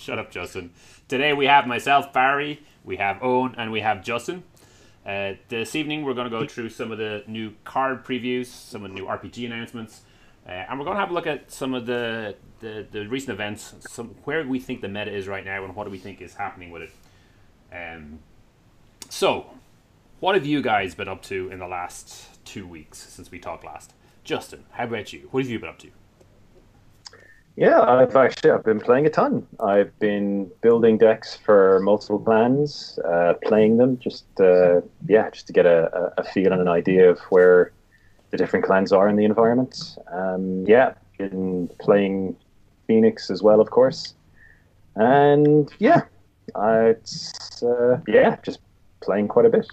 Shut up, Justin. Today we have myself, Barry, we have Owen, and we have Justin. This evening we're going to go through some of the new card previews, some of the new RPG announcements, and we're going to have a look at some of the recent events, where we think the meta is right now, and what do we think is happening with it. So, what have you guys been up to in the last 2 weeks since we talked last? Justin, how about you? What have you been up to? Yeah, I've been playing a ton. I've been building decks for multiple clans, playing them just to get a feel and an idea of where the different clans are in the environment. Been playing Phoenix as well, of course, and just playing quite a bit.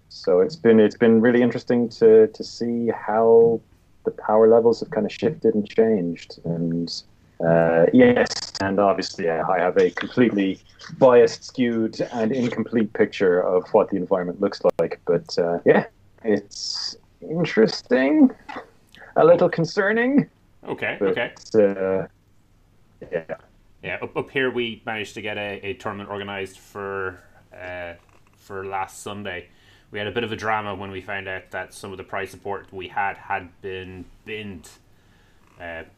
So it's been really interesting to see how the power levels have kind of shifted and changed. And and obviously I have a completely biased, skewed, and incomplete picture of what the environment looks like. But it's interesting, a little concerning. Okay. Up here we managed to get a tournament organized for last Sunday. We had a bit of a drama when we found out that some of the prize support we had been binned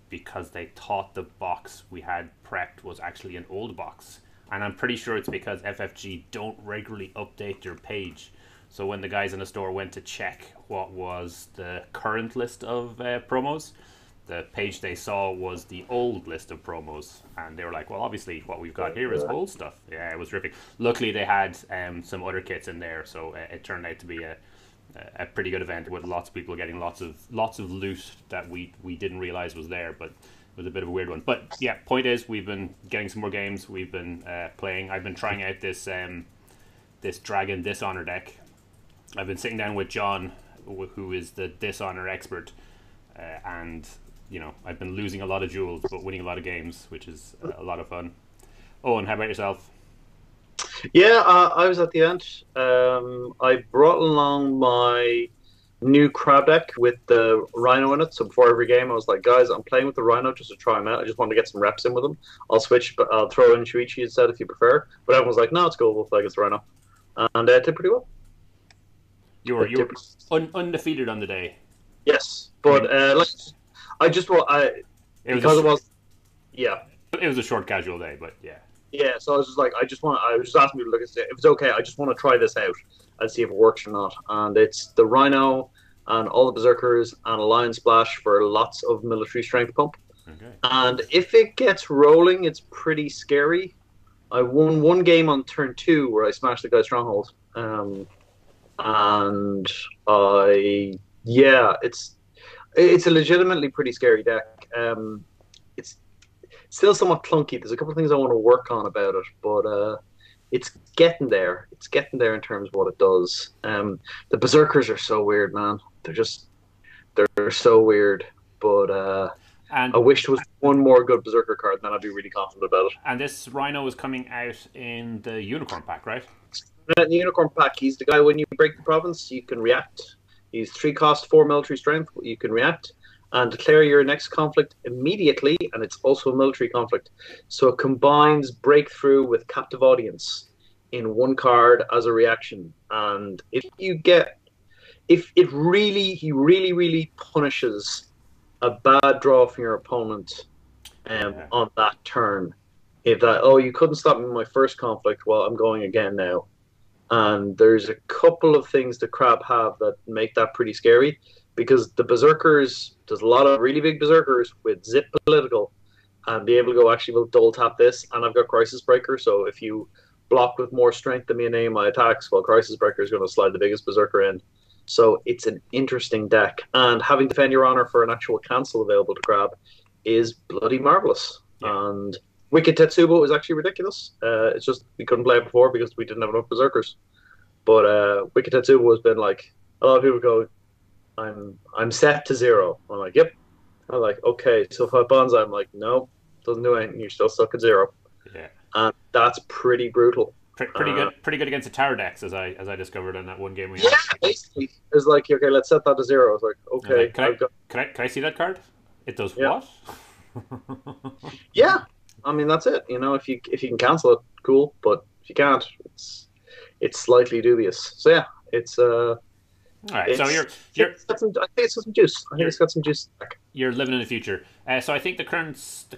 because they thought the box we had prepped was actually an old box. And I'm pretty sure it's because FFG don't regularly update their page. So when the guys in the store went to check what was the current list of promos, the page they saw was the old list of promos, and they were like, well, obviously what we've got here is old stuff. Yeah, it was terrific. Luckily they had some other kits in there, so it turned out to be a pretty good event with lots of people getting lots of loot that we didn't realize was there, but it was a bit of a weird one. But yeah, point is, we've been getting some more games. We've been playing. I've been trying out this Dragon Dishonor deck. I've been sitting down with John, who is the Dishonor expert, and I've been losing a lot of duels, but winning a lot of games, which is a lot of fun. Owen, how about yourself? Yeah, I was at the end. I brought along my new crab deck with the Rhino in it. So before every game, I was like, guys, I'm playing with the Rhino just to try him out. I just want to get some reps in with him. I'll switch, but I'll throw in Shuichi instead if you prefer. But everyone was like, no, it's cool. We'll play against the Rhino. And it did pretty well. You were undefeated on the day. Yes, but it was a short casual day, but yeah. Yeah, so I was just like, I was just asking people to look and say, if it's okay, I just want to try this out and see if it works or not. And it's the Rhino and all the Berserkers and a Lion Splash for lots of military strength pump. Okay. And if it gets rolling, it's pretty scary. I won one game on turn 2 where I smashed the guy's stronghold. It's a legitimately pretty scary deck. It's still somewhat clunky. There's a couple of things I want to work on about it, but it's getting there. It's getting there in terms of what it does. The Berserkers are so weird, man. They're so weird. But I wish there was one more good Berserker card, then I'd be really confident about it. And this Rhino is coming out in the Unicorn pack, right? In the Unicorn pack, he's the guy when you break the province, you can react. He's 3 cost, 4 military strength. You can react and declare your next conflict immediately, and it's also a military conflict. So it combines breakthrough with captive audience in one card as a reaction. And he really punishes a bad draw from your opponent on that turn. If you couldn't stop me in my first conflict, well, I'm going again now. And there's a couple of things the Crab have that make that pretty scary, because the Berserkers, there's a lot of really big Berserkers with zip political, and be able to go, actually, we'll double tap this, and I've got Crisis Breaker, so if you block with more strength than me in any of my attacks, well, Crisis Breaker is going to slide the biggest Berserker in. So it's an interesting deck, and having Defend Your Honor for an actual cancel available to Crab is bloody marvelous. Yeah. And Wicked Tetsubo is actually ridiculous. It's just we couldn't play it before because we didn't have enough Berserkers. But Wicked Tetsubo has been like, a lot of people go, I'm set to 0. I'm like, yep. I'm like, okay. So if I Bonza, I'm like, no, doesn't do anything. You're still stuck at 0. Yeah. And that's pretty brutal. Pretty good against the tower decks, as I discovered in that one game we had. Yeah, basically. It's like, okay, let's set that to 0. I was like, okay. Can I see that card? It does what? Yeah. I mean, that's it. If you can cancel it, cool. But if you can't, it's slightly dubious. So yeah, All right, so I think it's got some juice. I think it's got some juice. you're living in the future. So I think the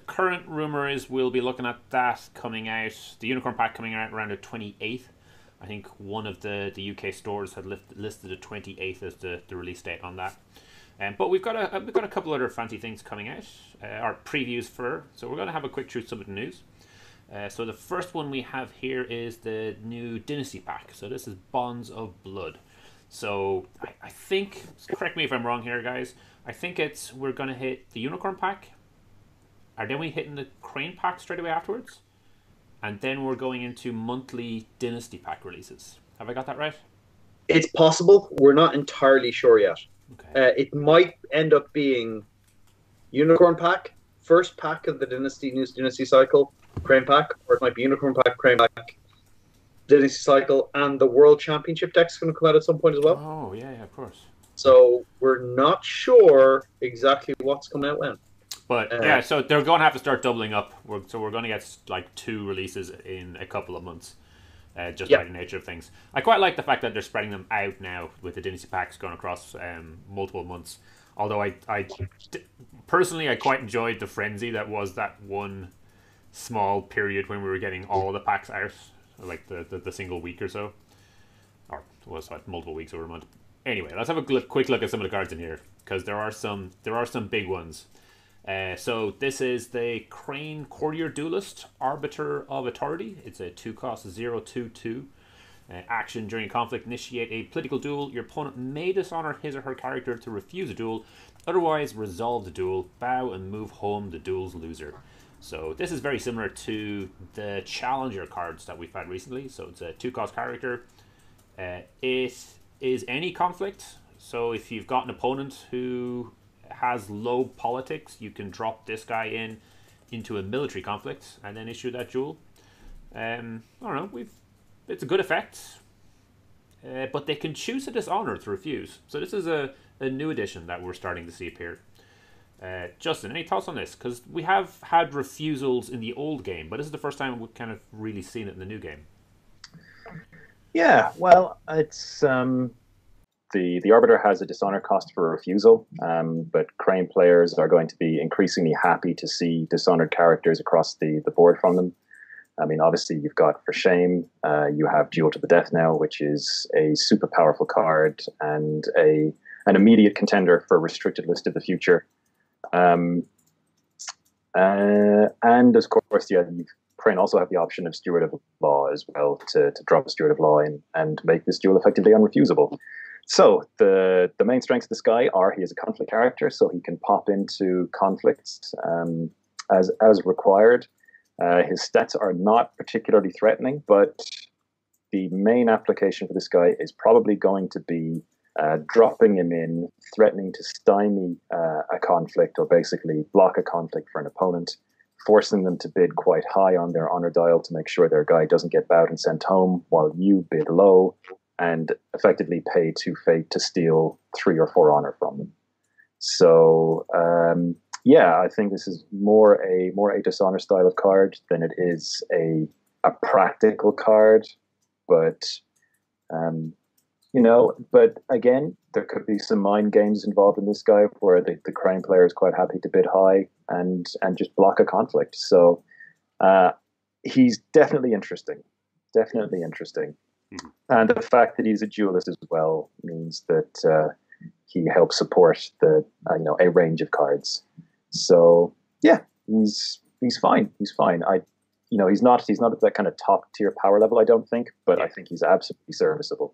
current rumor is we'll be looking at that coming out, the Unicorn Pack coming out around the 28th. I think one of the UK stores had listed the 28th as the release date on that. But we've got a couple other fancy things coming out, our previews for. So we're going to have a quick through some of the news. So the first one we have here is the new Dynasty pack. So this is Bonds of Blood. So I think, correct me if I'm wrong here, guys. I think we're going to hit the Unicorn pack. Are then we hitting the Crane pack straight away afterwards? And then we're going into monthly Dynasty pack releases. Have I got that right? It's possible. We're not entirely sure yet. Okay. It might end up being Unicorn pack, first pack of the new Dynasty cycle, Crane pack, or it might be Unicorn pack, Crane pack, Dynasty cycle, and the World Championship deck's going to come out at some point as well. Oh, yeah, of course. So we're not sure exactly what's coming out when. But yeah, so they're going to have to start doubling up. So we're going to get like 2 releases in a couple of months, by the nature of things. I quite like the fact that they're spreading them out now with the Dynasty packs going across multiple months. Although personally, I quite enjoyed the frenzy that was that one small period when we were getting all the packs out, like the single week or so, or was it multiple weeks over a month. Anyway, let's have a quick look at some of the cards in here, because there are some big ones. So this is the Crane Courtier Duelist, Arbiter of Authority. It's a 2-cost 0/2/2. Action: during a conflict, initiate a political duel. Your opponent may dishonor his or her character to refuse a duel. Otherwise, resolve the duel, bow, and move home the duel's loser. So this is very similar to the Challenger cards that we've had recently. So it's a 2-cost character. It is any conflict. So if you've got an opponent who has low politics, you can drop this guy into a military conflict and then issue that duel. I don't know. It's a good effect, but they can choose to dishonor to refuse. So this is a new addition that we're starting to see appear. Justin, any thoughts on this? Because we have had refusals in the old game, but this is the first time we've kind of really seen it in the new game. Yeah, well, it's the Arbiter has a dishonor cost for refusal, but Crane players are going to be increasingly happy to see dishonored characters across the board from them. I mean, obviously, you've got For Shame, you have Duel to the Death now, which is a super powerful card and an immediate contender for Restricted List of the Future. And of course, Crane also have the option of Steward of Law as well, to drop a Steward of Law in and make this duel effectively unrefusable. So the main strengths of this guy are he is a conflict character, so he can pop into conflicts as required. His stats are not particularly threatening, but the main application for this guy is probably going to be dropping him in, threatening to stymie a conflict, or basically block a conflict for an opponent, forcing them to bid quite high on their honor dial to make sure their guy doesn't get bowed and sent home, while you bid low and effectively pay 2 fate to steal 3 or 4 honor from them. So yeah, I think this is more a dishonor style of card than it is a practical card. But but again, there could be some mind games involved in this guy where the Crane player is quite happy to bid high and just block a conflict. So he's definitely interesting. Definitely interesting. Mm-hmm. And the fact that he's a duelist as well means that he helps support a range of cards. So yeah, he's fine. He's fine. He's not at that kind of top tier power level, I don't think, but yeah. I think he's absolutely serviceable.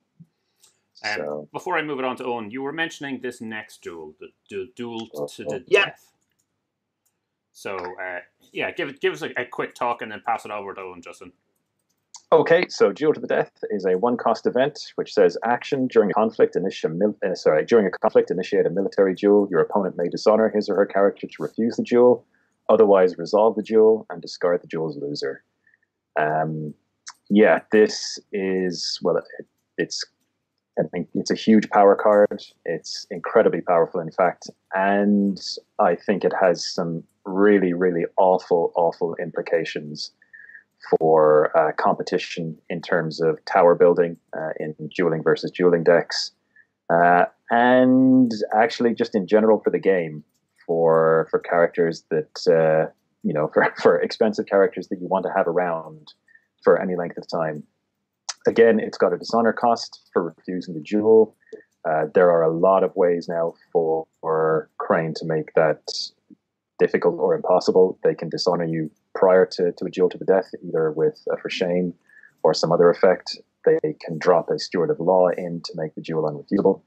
So before I move it on to Eoin, you were mentioning this next duel, the duel to the death. So give us a quick talk and then pass it over to Eoin, Justin. Okay, so Duel to the Death is a 1-cost event which says action: during a conflict, initiate a military duel. Your opponent may dishonor his or her character to refuse the duel, otherwise resolve the duel and discard the duel's loser. This is it's I think it's a huge power card. It's incredibly powerful, in fact, and I think it has some really, really awful implications for competition in terms of tower building in dueling versus dueling decks, and actually just in general for the game, for characters that for expensive characters that you want to have around for any length of time. Again, it's got a dishonor cost for refusing the duel. There are a lot of ways now for Crane to make that difficult or impossible. They can dishonor you prior to a duel to the death, either with for shame or some other effect. They can drop a Steward of Law in to make the duel unrefutable.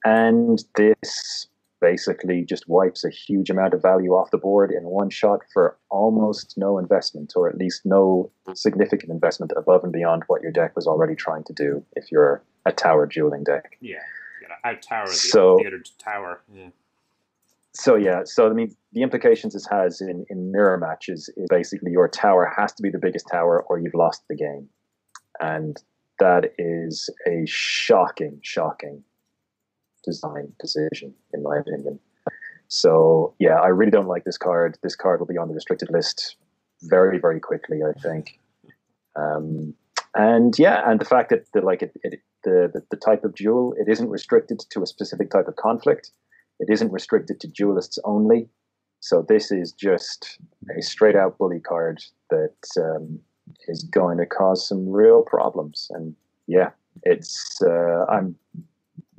And this basically just wipes a huge amount of value off the board in one shot for almost no investment, or at least no significant investment above and beyond what your deck was already trying to do if you're a tower dueling deck. Yeah, you gotta out-tower the other tower. Yeah. So I mean, the implications this has in mirror matches is basically your tower has to be the biggest tower or you've lost the game. And that is a shocking design decision, in my opinion. So yeah, I really don't like this card. This card will be on the restricted list very, very quickly, I think. And the fact that the type of duel, it isn't restricted to a specific type of conflict. It isn't restricted to duelists only. So this is just a straight out bully card that is going to cause some real problems. And yeah, it's I'm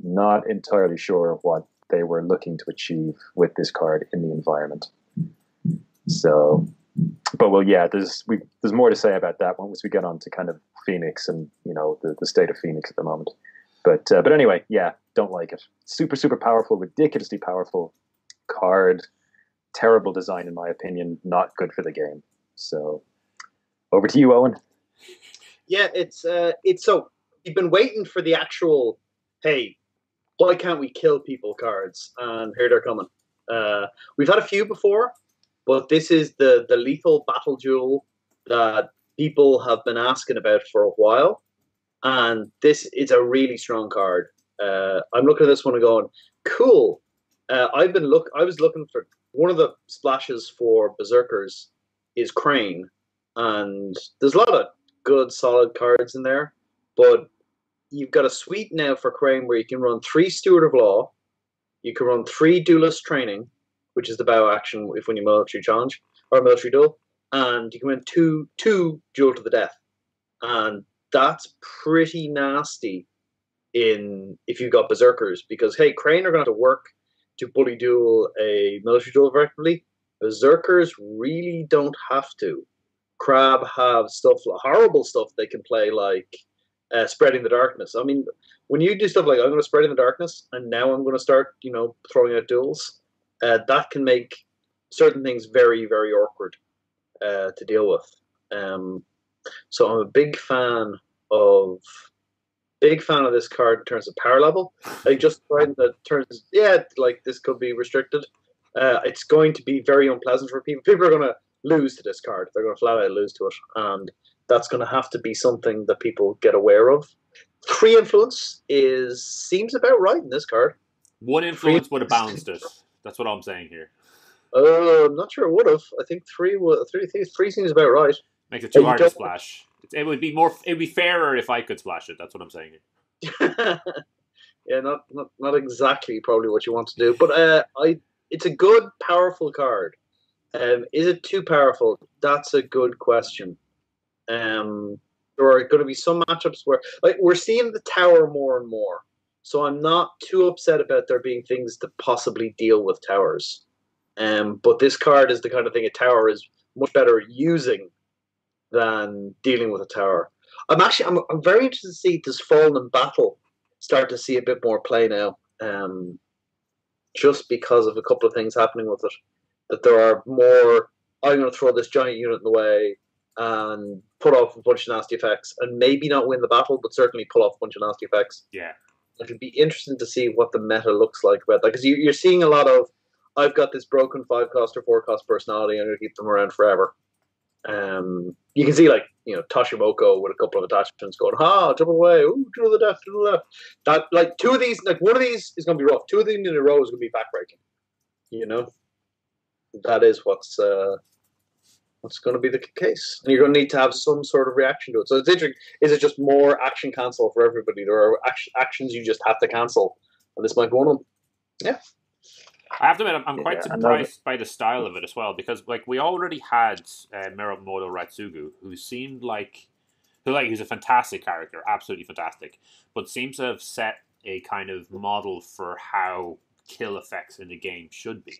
not entirely sure what they were looking to achieve with this card in the environment. So, but well, yeah, there's more to say about that once we get on to kind of Phoenix and the state of Phoenix at the moment. But anyway, yeah, don't like it. Super powerful, ridiculously powerful card. Terrible design, in my opinion. Not good for the game. So, over to you, Eoin. Yeah, it's so we've been waiting for the actual, hey, why can't we kill people cards? And here they're coming. We've had a few before, but this is the lethal battle duel that people have been asking about for a while. And this is a really strong card. I'm looking at this one and going, cool. I was looking for one of the splashes for Berserkers is Crane, and there's a lot of good solid cards in there, but you've got a suite now for Crane where you can run 3 Steward of Law, you can run 3 Duelist Training, which is the bow action if when you military challenge or military duel, and you can run two Duel to the Death, and that's pretty nasty if you've got Berserkers, because hey, Crane are going to have to work to bully duel a military duel effectively. Berserkers really don't have to. Crab have horrible stuff they can play, like Spreading the Darkness. I mean, when you do stuff like I'm going to spread in the darkness and now I'm going to start throwing out duels, that can make certain things very, very awkward to deal with. So I'm a big fan of this card in terms of power level. Like just in the terms, like this could be restricted. It's going to be very unpleasant for people. People are going to lose to this card. They're going to flat out lose to it, and that's going to have to be something that people get aware of. 3 influence seems about right in this card. 1 influence would have balanced it. That's what I'm saying here. I'm not sure it would have. I think 3 seems about right. Makes it too hard to splash. It would be fairer if I could splash it. That's what I'm saying here. Yeah, not exactly probably what you want to do, but it's a good, powerful card. Is it too powerful? That's a good question. There are going to be some matchups where, like, we're seeing the tower more and more, so I'm not too upset about there being things to possibly deal with towers. But this card is the kind of thing a tower is much better using than dealing with a tower. I'm very interested to see this Fallen in Battle start to see a bit more play now, just because of a couple of things happening with it. That there are more, I'm going to throw this giant unit in the way and put off a bunch of nasty effects, and maybe not win the battle, but certainly pull off a bunch of nasty effects. Yeah. It'd be interesting to see what the meta looks like about that, because you're seeing a lot of, I've got this broken 5-cost or 4-cost personality, I'm going to keep them around forever. You can see, like, Toshimoko with a couple of attachments going, jump away, ooh, to the left, to the left. That, like, two of these, like, one of these is going to be rough. Two of them in a row is going to be backbreaking. That is what's going to be the case. And you're going to need to have some sort of reaction to it. So it's interesting. Is it just more action cancel for everybody? There are actions you just have to cancel. And this might be one of them. Yeah. I have to admit, I'm quite surprised by the style of it as well, because like we already had Miromoto Ratsugu, who seemed like he's a fantastic character, absolutely fantastic, but seems to have set a kind of model for how kill effects in the game should be.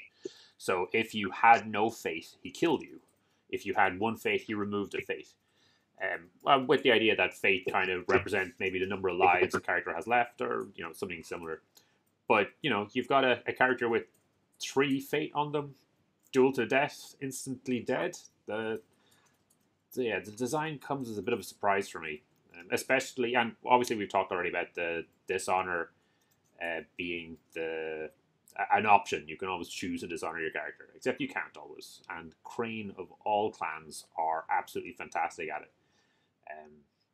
So if you had no faith, he killed you. If you had one faith, he removed a faith. With the idea that faith kind of represents maybe the number of lives a character has left, or something similar. But you've got a character with 3 fate on them, duel to death, instantly dead. The design comes as a bit of a surprise for me, especially, and obviously we've talked already about the dishonor being an option. You can always choose to dishonor your character, except you can't always. And Crane of all clans are absolutely fantastic at it.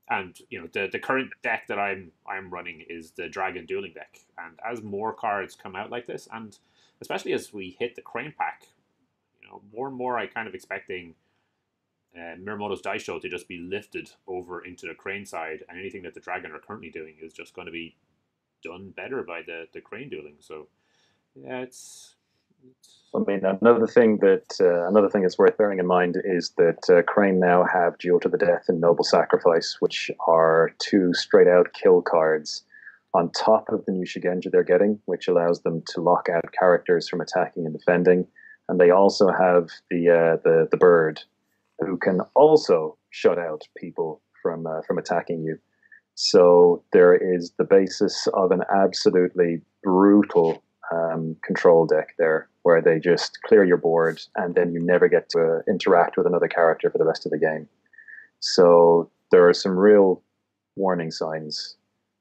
And the current deck that I'm running is the Dragon Dueling deck. And as more cards come out like this, and especially as we hit the Crane pack, more and more I kind of expecting Mirumoto's Dice Show to just be lifted over into the Crane side, and anything that the Dragon are currently doing is just going to be done better by the Crane Dueling. So yeah, it's I mean, another thing that's worth bearing in mind is that Crane now have Duel to the Death and Noble Sacrifice, which are 2 straight-out kill cards on top of the new Shigenja they're getting, which allows them to lock out characters from attacking and defending. And they also have the bird, who can also shut out people from attacking you. So there is the basis of an absolutely brutal control deck there, where they just clear your board and then you never get to interact with another character for the rest of the game. So there are some real warning signs.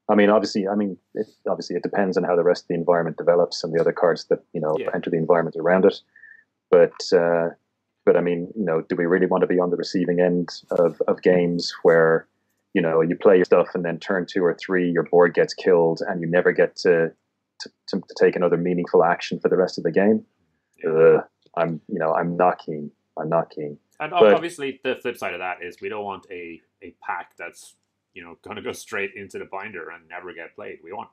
Obviously it depends on how the rest of the environment develops and the other cards that enter the environment around it. But I mean, do we really want to be on the receiving end of games where you play your stuff and then turn 2 or 3 your board gets killed and you never get to take another meaningful action for the rest of the game? I'm not keen. And obviously the flip side of that is we don't want a pack that's going to go straight into the binder and never get played. We want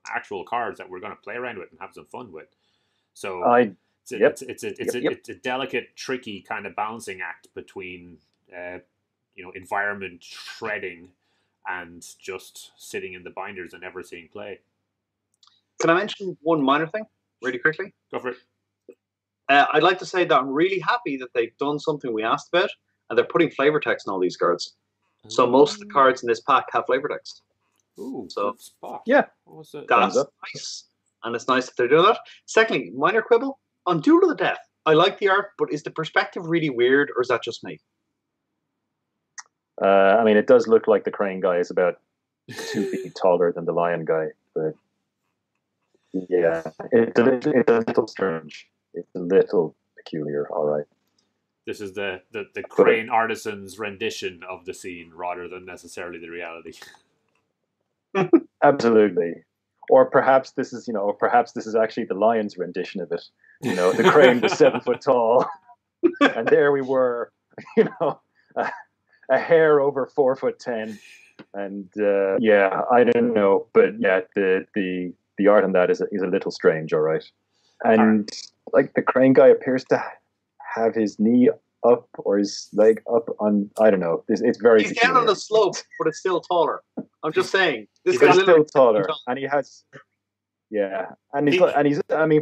actual cards that we're going to play around with and have some fun with. So it's a delicate, tricky kind of balancing act between environment shredding and just sitting in the binders and never seeing play. Can I mention one minor thing really quickly? Go for it. I'd like to say that I'm really happy that they've done something we asked about, and they're putting flavor text on all these cards. So most of the cards in this pack have flavor text. Ooh, so good spot. Yeah, that's nice, and it's nice that they're doing that. Secondly, minor quibble on Duel to the Death. I like the art, but is the perspective really weird, or is that just me? It does look like the Crane guy is about 2 feet taller than the Lion guy, but yeah, it's a little strange. It's a little peculiar, all right. This is the Crane artisan's rendition of the scene rather than necessarily the reality. Absolutely. Or perhaps this is actually the Lion's rendition of it. The Crane was 7 foot tall, and there we were, a hair over 4'10", and I don't know, but yeah, the art on that is a little strange, all right. And like the Crane guy appears to have his knee up or his leg up on, I don't know. It's very. He's down on the slope, but it's still taller. I'm just saying, this guy's still taller, and he has. Yeah, and he's.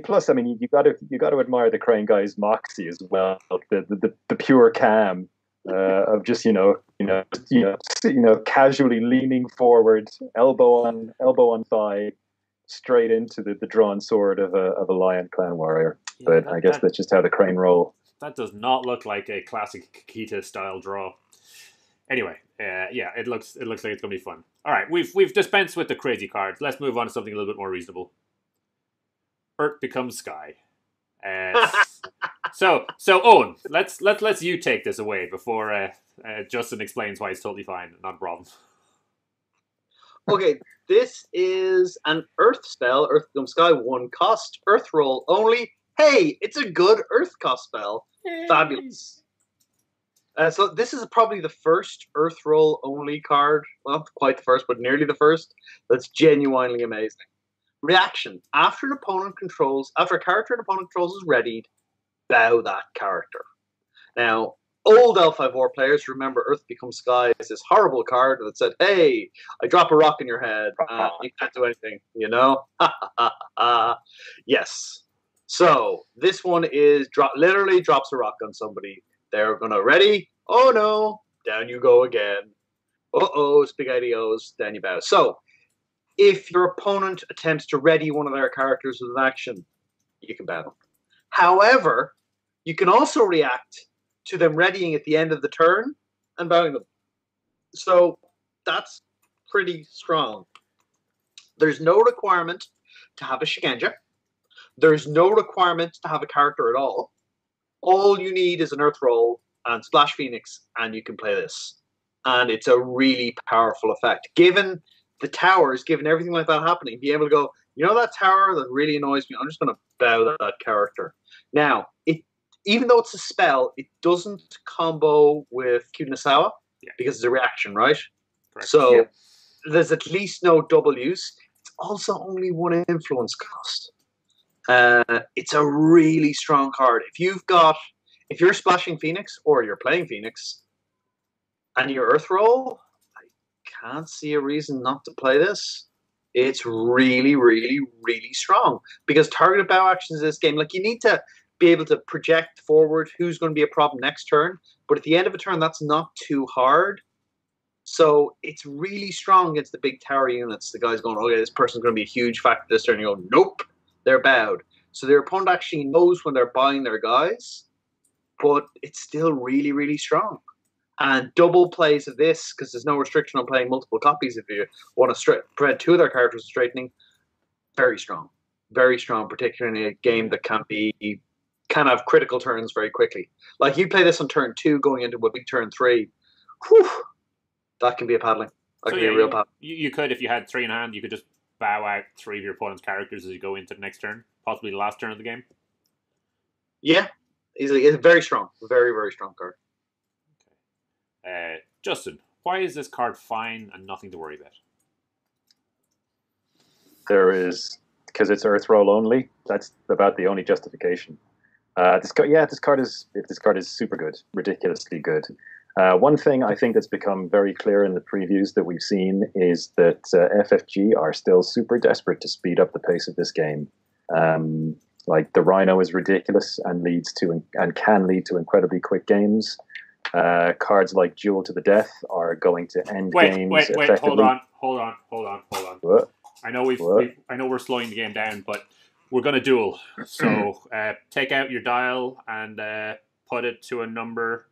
Plus, you got to admire the Crane guy's moxie as well. The pure calm of just casually leaning forward, elbow on thigh, straight into the drawn sword of a Lion clan warrior. Yeah, but I guess that's just how the Crane roll. That does not look like a classic Kikita style draw. Anyway, it looks like it's gonna be fun. All right, we've dispensed with the crazy cards. Let's move on to something a little bit more reasonable. Earth becomes Sky. So Owen, let's you take this away before Justin explains why it's totally fine, not a problem. Okay, this is an Earth spell, Earth Become Sky, 1 cost, Earth roll only. Hey, it's a good Earth cost spell. Yay. Fabulous. So this is probably the first Earth roll only card. Well, not quite the first, but nearly the first. That's genuinely amazing. Reaction: after a character an opponent controls is readied, bow that character. Now, old L5 players remember Earth Becomes Sky as this horrible card that said, "Hey, I drop a rock in your head, you can't do anything," you know? Yes. So this one is literally drops a rock on somebody. They're gonna ready. Oh no! Down you go again. SpaghettiOs. Down you bow. So if your opponent attempts to ready one of their characters with an action, you can bow them. However, you can also react to them readying at the end of the turn and bowing them. So that's pretty strong. There's no requirement to have a Shigenja. There's no requirement to have a character at all. All you need is an Earth Roll and Splash Phoenix, and you can play this. And it's a really powerful effect. Given the towers, given everything like that happening, be able to go, you know that tower that really annoys me? I'm just going to bow that character. Now, even though it's a spell, it doesn't combo with Kunasawa because it's a reaction, right? Correct. So there's at least no double use. It's also only 1 influence cost. It's a really strong card. If you're splashing Phoenix or you're playing Phoenix and your Earth Roll, I can't see a reason not to play this. It's really, really, really strong because targeted bow actions in this game, like you need to be able to project forward who's going to be a problem next turn, but at the end of a turn, that's not too hard. So it's really strong against the big tower units. The guy's going, okay, this person's going to be a huge factor this turn. You go, nope, they're bowed. So their opponent actually knows when they're buying their guys, but it's still really, really strong. And double plays of this, because there's no restriction on playing multiple copies if you want to prevent 2 of their characters from straightening, very strong. Very strong, particularly in a game that can have critical turns very quickly. Like you play this on turn 2 going into a big turn 3, whew, that can be a paddling. That can be a real paddling. You could, if you had 3 in hand, you could just bow out 3 of your opponent's characters as you go into the next turn, possibly the last turn of the game. Yeah, easily. It's very strong. Very, very strong card. Okay. Justin, why is this card fine and nothing to worry about? There is, because it's Earth Roll only. That's about the only justification. This card is super good, ridiculously good. One thing I think that's become very clear in the previews that we've seen is that FFG are still super desperate to speed up the pace of this game. Like the Rhino is ridiculous and can lead to incredibly quick games. Cards like Duel to the Death are going to end games. Wait! Effectively. Hold on. What? I know we're slowing the game down, but we're going to duel. So take out your dial and put it to a number.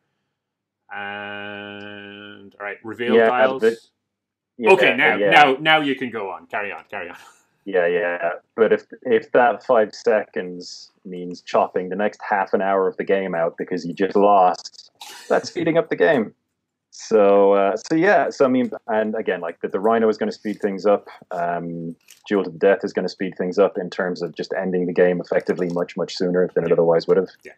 And all right, reveal dials. Now you can go on. Carry on. Yeah. But if that 5 seconds means chopping the next half an hour of the game out because you just lost, that's speeding up the game. So I mean, and again, like the Rhino is going to speed things up. Duel to the Death is going to speed things up in terms of just ending the game effectively much, much sooner than it otherwise would have. Yeah.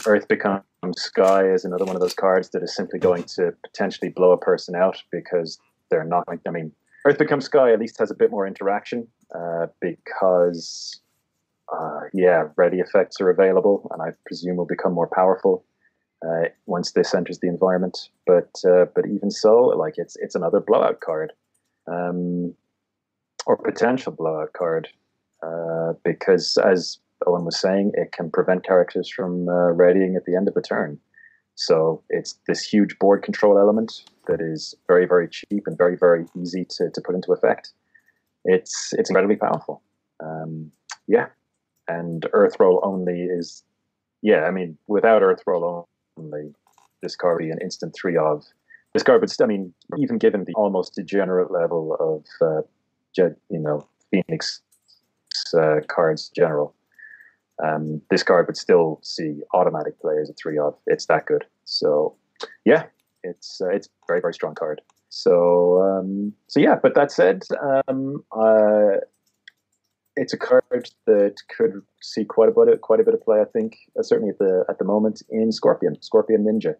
Earth Becomes Sky is another one of those cards that is simply going to potentially blow a person out because they're not. I mean, Earth Becomes Sky at least has a bit more interaction because, ready effects are available, and I presume will become more powerful once this enters the environment. But even so, like it's another blowout card, or potential blowout card, because as Owen was saying, it can prevent characters from readying at the end of the turn. So it's this huge board control element that is very, very cheap and very, very easy to put into effect. It's incredibly powerful. And Earth Roll only is, I mean, without Earth Roll only, this card would be an instant 3 of. This card would, I mean, even given the almost degenerate level of, Phoenix cards in general, this card would still see automatic play as a 3-off. It's that good. So yeah, it's very, very strong card. So yeah. But that said, it's a card that could see quite a bit of play. I think certainly at the moment in Scorpion Ninja.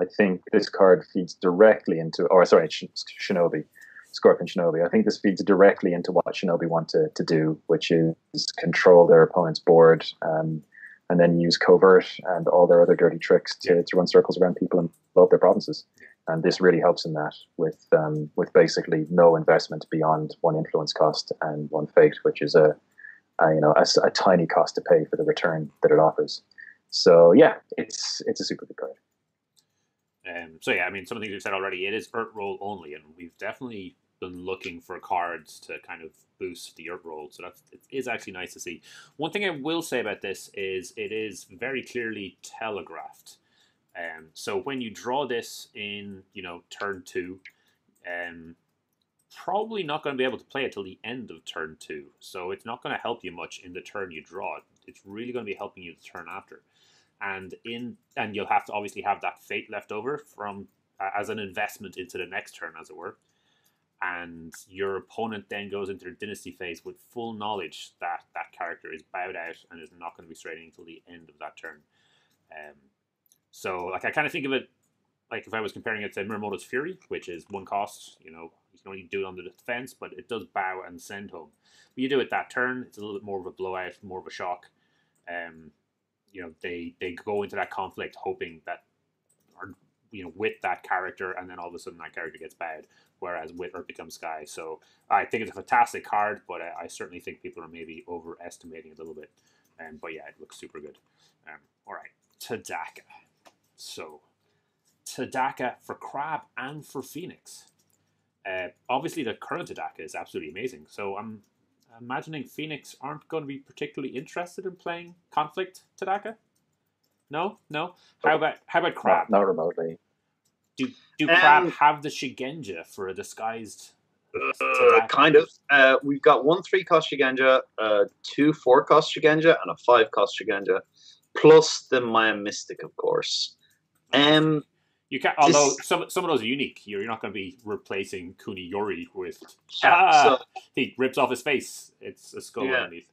I think this card feeds directly into, Shinobi, Scorpion Shinobi. I think this feeds directly into what Shinobi want to do, which is control their opponent's board, and then use covert and all their other dirty tricks to run circles around people and blow up their provinces. And this really helps in that with basically no investment beyond 1 influence cost and 1 fate, which is a tiny cost to pay for the return that it offers. So yeah, it's a super good card. So yeah, I mean, some of the things we've said already, it is Urt roll only, and we've definitely been looking for cards to kind of boost the Urt roll. So it is actually nice to see. One thing I will say about this is it is very clearly telegraphed. So when you draw this in, turn 2, probably not going to be able to play it till the end of turn 2. So it's not going to help you much in the turn you draw it. It's really going to be helping you the turn after. And you'll have to obviously have that fate left over from as an investment into the next turn, as it were. And your opponent then goes into their dynasty phase with full knowledge that that character is bowed out and is not going to be straight until the end of that turn. So I kind of think of it like if I was comparing it to Muramoto's Fury, which is 1 cost. You can only do it on the defense, but it does bow and send home. But you do it that turn, it's a little bit more of a blowout, more of a shock. They go into that conflict hoping that, with that character, and then all of a sudden that character gets bad, whereas with Urt becomes Sky. So I think it's a fantastic card, but I certainly think people are maybe overestimating it a little bit. But yeah, it looks super good. All right, Tadaka. So Tadaka for Crab and for Phoenix. Obviously, the current Tadaka is absolutely amazing. So I'm imagining Phoenix aren't going to be particularly interested in playing Conflict Tadaka. No. How about Crab? Not remotely. Do Crab have the Shigenja for a disguised? Kind of. We've got 1 3-cost Shigenja, 2 4-cost Shigenja, and a 5-cost Shigenja, plus the Maya Mystic, of course. You can, although some of those are unique. You're not going to be replacing Kuniyori with. He rips off his face. It's a skull underneath.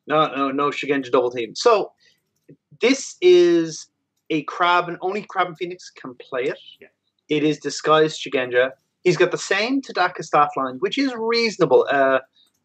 No Shigenja double team. So this is a Crab, and only Crab and Phoenix can play it. Yeah. It is disguised Shigenja. He's got the same Tadaka staff line, which is reasonable.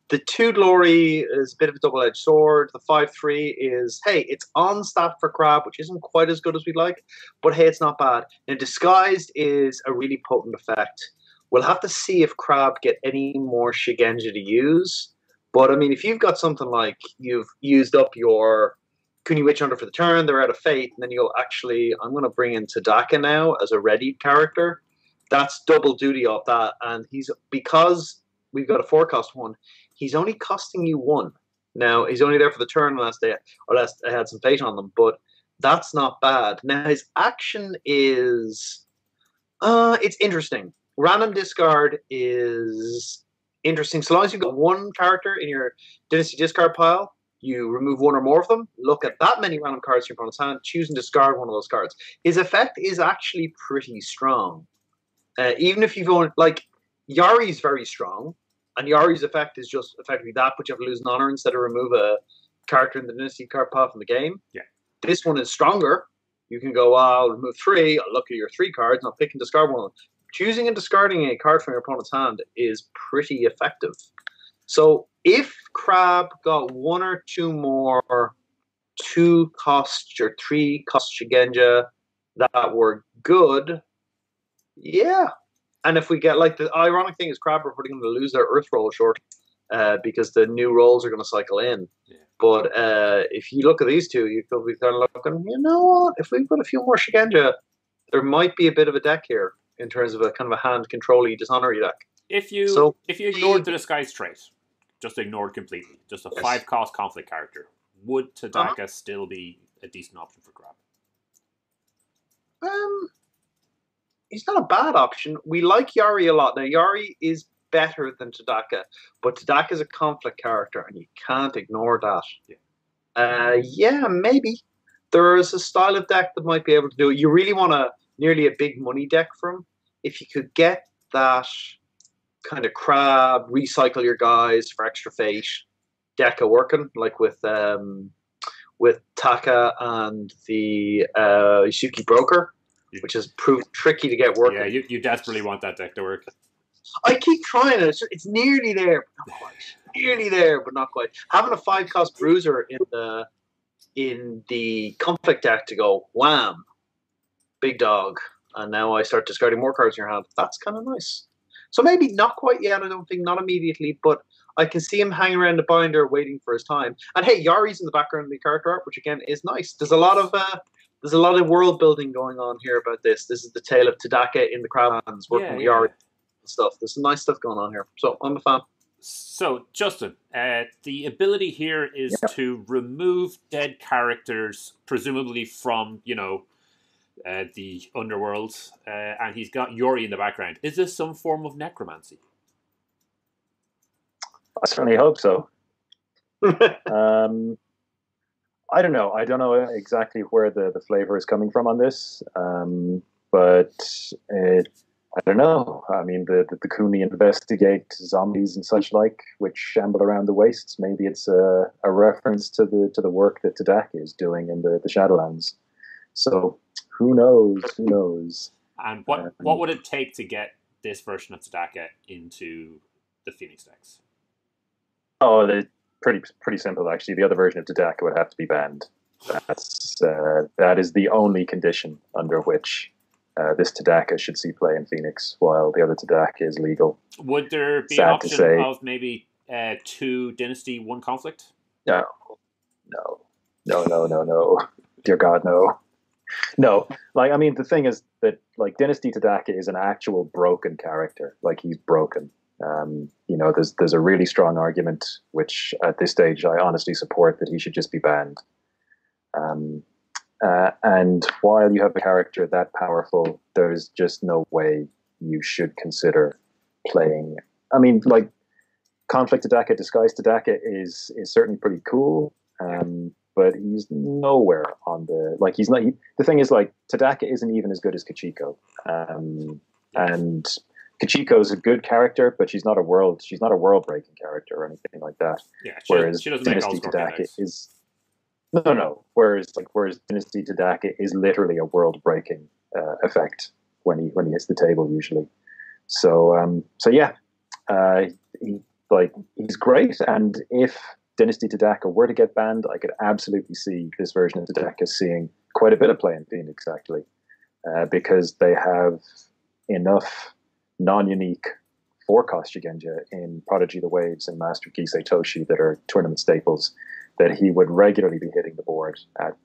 The 2 Glory is a bit of a double-edged sword. The 5/3 is, hey, it's on staff for Crab, which isn't quite as good as we'd like, but hey, it's not bad. Now, Disguised is a really potent effect. We'll have to see if Crab get any more Shigenja to use. But, I mean, if you've got something like you've used up your Kuni Witch Hunter for the turn, they're out of fate, and then you'll actually, I'm going to bring in Tadaka now as a ready character. That's double duty off that. And because we've got a 4-cost one, he's only costing you 1. Now, he's only there for the turn unless they had some fate on them, but that's not bad. Now, his action is... it's interesting. Random discard is interesting. So long as you've got 1 character in your Dynasty discard pile, you remove 1 or more of them, look at that many random cards in your opponent's hand, choose and discard 1 of those cards. His effect is actually pretty strong. Even if you've only... Yari's very strong, and Yari's effect is just effectively that, but you have to lose an honor instead of remove a character in the Dynasty card pile from the game. Yeah. This one is stronger. You can go, I'll remove 3, I'll look at your 3 cards, and I'll pick and discard 1 of them. Choosing and discarding a card from your opponent's hand is pretty effective. So if Crab got 1 or 2 more 2-cost or 3-cost Shigenja that were good, yeah. And if we get, the ironic thing is Crab are probably going to lose their Earth roll short because the new rolls are going to cycle in. Yeah. But if you look at these two, you could be kind of looking, you know what? If we've got a few more Shigenja, there might be a bit of a deck here in terms of a kind of a hand control-y, dishonor-y deck. If you ignored the disguise trait, just ignored completely, just a 5-cost conflict character, would Tadaka still be a decent option for Crab? He's not a bad option. We like Yari a lot. Now, Yari is better than Tadaka, but Tadaka is a conflict character, and you can't ignore that. Yeah. Yeah, maybe. There's a style of deck that might be able to do it. You really want nearly a big money deck from. If you could get that kind of crab, recycle your guys for extra fate deck working, like with Taka and the Isuki Broker, which has proved tricky to get working. Yeah, you desperately want that deck to work. I keep trying it. It's nearly there, but not quite. Nearly there, but not quite. Having a 5-cost bruiser in the conflict deck to go wham, big dog, and now I start discarding more cards in your hand. That's kind of nice. So maybe not quite yet. I don't think, not immediately, but I can see him hanging around the binder waiting for his time. And hey, Yari's in the background of the character art, which again is nice. There's a lot of world building going on here about this. This is the tale of Tadaka in the Crablands working with Yari and stuff. There's some nice stuff going on here. So I'm a fan. So, Justin, the ability here is to remove dead characters, presumably from, the underworld, and he's got Yori in the background. Is this some form of necromancy? I certainly hope so. I don't know. I don't know exactly where the flavor is coming from on this, but I don't know. I mean, the Kuni investigate zombies and such like, which shamble around the wastes. Maybe it's a reference to the work that Tadaka is doing in the Shadowlands. So who knows? Who knows? And what would it take to get this version of Tadaka into the Phoenix decks? Oh, pretty simple actually. The other version of Tadaka would have to be banned. That is the only condition under which this Tadaka should see play in Phoenix, while the other Tadaka is legal. Would there be an option of maybe 2 Dynasty, 1 Conflict? No. Dear God, no. No. Like, I mean, the thing is that, like, Dynasty Tadaka is an actual broken character. Like, he's broken. There's a really strong argument, which at this stage I honestly support, that he should just be banned. And while you have a character that powerful, there's just no way you should consider playing. I mean, like, Conflict Tadaka, Disguised Tadaka is certainly pretty cool, but he's nowhere on the, like, he's not. The thing is, like, Tadaka isn't even as good as Kachiko, and Kachiko is a good character, but she's not a world breaking character or anything like that. Yeah, whereas she doesn't make Dynasty Tadaka is. No. Whereas Dynasty Tadaka is literally a world-breaking effect when he hits the table usually. So yeah, he's great. And if Dynasty Tadaka were to get banned, I could absolutely see this version of Tadaka seeing quite a bit of play in Phoenix actually, because they have enough non-unique 4-cost Shigenja in Prodigy the Waves and Master Kisei Toshi that are tournament staples, that he would regularly be hitting the board at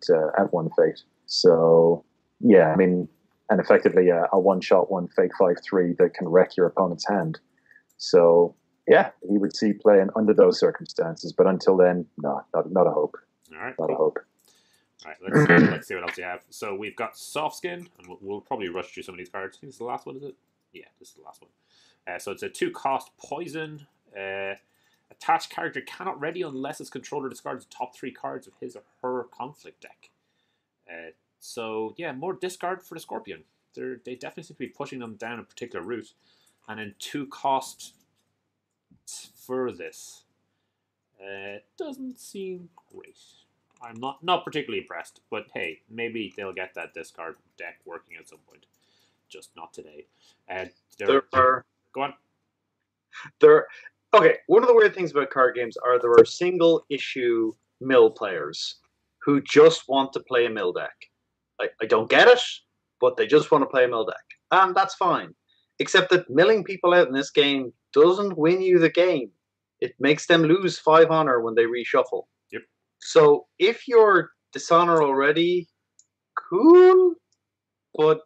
1 fate. So yeah, I mean, and effectively a 1-shot 1 fate 5/3 that can wreck your opponent's hand. So yeah, he would see playing under those circumstances, but until then, no, not a hope. All right, not a hope. All right, let's see what else you have. So we've got Soft Skin, and we'll probably rush through some of these cards. I think this is the last one, is it? Yeah, this is the last one. So it's a 2-cost poison. Attached character cannot ready unless its controller discards the top 3 cards of his or her conflict deck. So yeah, more discard for the Scorpion. They definitely seem to be pushing them down a particular route. And then 2-cost for this. Doesn't seem great. I'm not particularly impressed, but hey, maybe they'll get that discard deck working at some point. Just not today. Go on. Okay, one of the weird things about card games are there are single issue mill players who just want to play a mill deck. I don't get it, but they just want to play a mill deck. And that's fine. Except that milling people out in this game doesn't win you the game. It makes them lose 5 honor when they reshuffle. Yep. So if you're dishonor already, cool. But,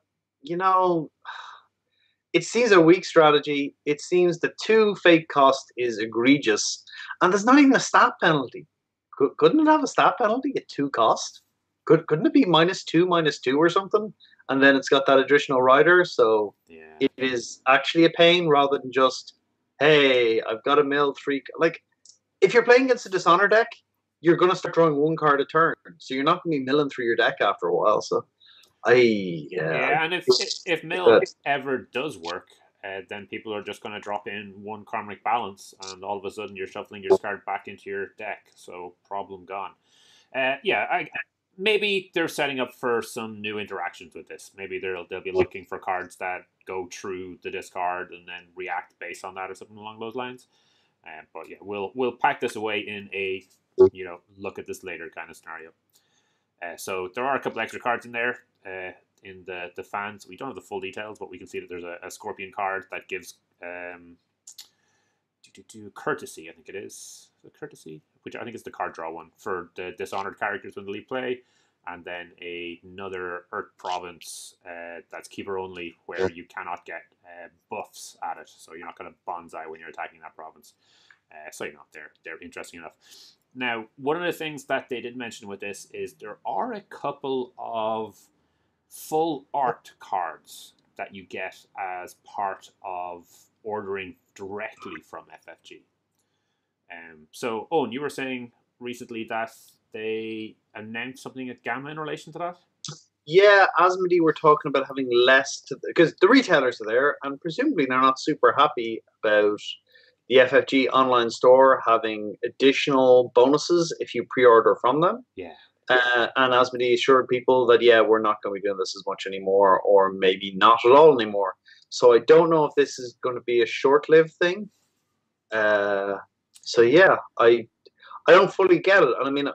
it seems a weak strategy. It seems the 2 fate cost is egregious. And there's not even a stat penalty. Couldn't it have a stat penalty at 2 cost? Couldn't it be -2/-2 or something? And then it's got that additional rider. So yeah. It is actually a pain rather than just, hey, I've got a mill 3. Like, if you're playing against a dishonor deck, you're going to start drawing one card a turn, so you're not going to be milling through your deck after a while. So, yeah, and if mill ever does work, then people are just going to drop in one karmic balance, and all of a sudden you're shuffling your card back into your deck. So problem gone. Maybe they're setting up for some new interactions with this. Maybe they'll be looking for cards that go through the discard and then react based on that or something along those lines. But yeah, we'll pack this away in a look at this later kind of scenario. So there are a couple extra cards in there in the fans. We don't have the full details, but we can see that there's a Scorpion card that gives courtesy. I think it is courtesy, which I think is the card draw one for the dishonored characters when they leave play, and then another Earth Province that's keeper only, where you cannot get buffs at it, so you're not going to bonsai when you're attacking that province. So they're interesting enough. Now, one of the things that they did mention with this is there are a couple of full art cards that you get as part of ordering directly from FFG. So, Owen, you were saying recently that they announced something at Gamma in relation to that? Yeah, Asmodee were talking about having less because the retailers are there, and presumably they're not super happy about the FFG online store having additional bonuses if you pre-order from them. Yeah. And Asmodee assured people that, we're not going to be doing this as much anymore, or maybe not at all anymore. So I don't know if this is going to be a short-lived thing. I don't fully get it. And I mean,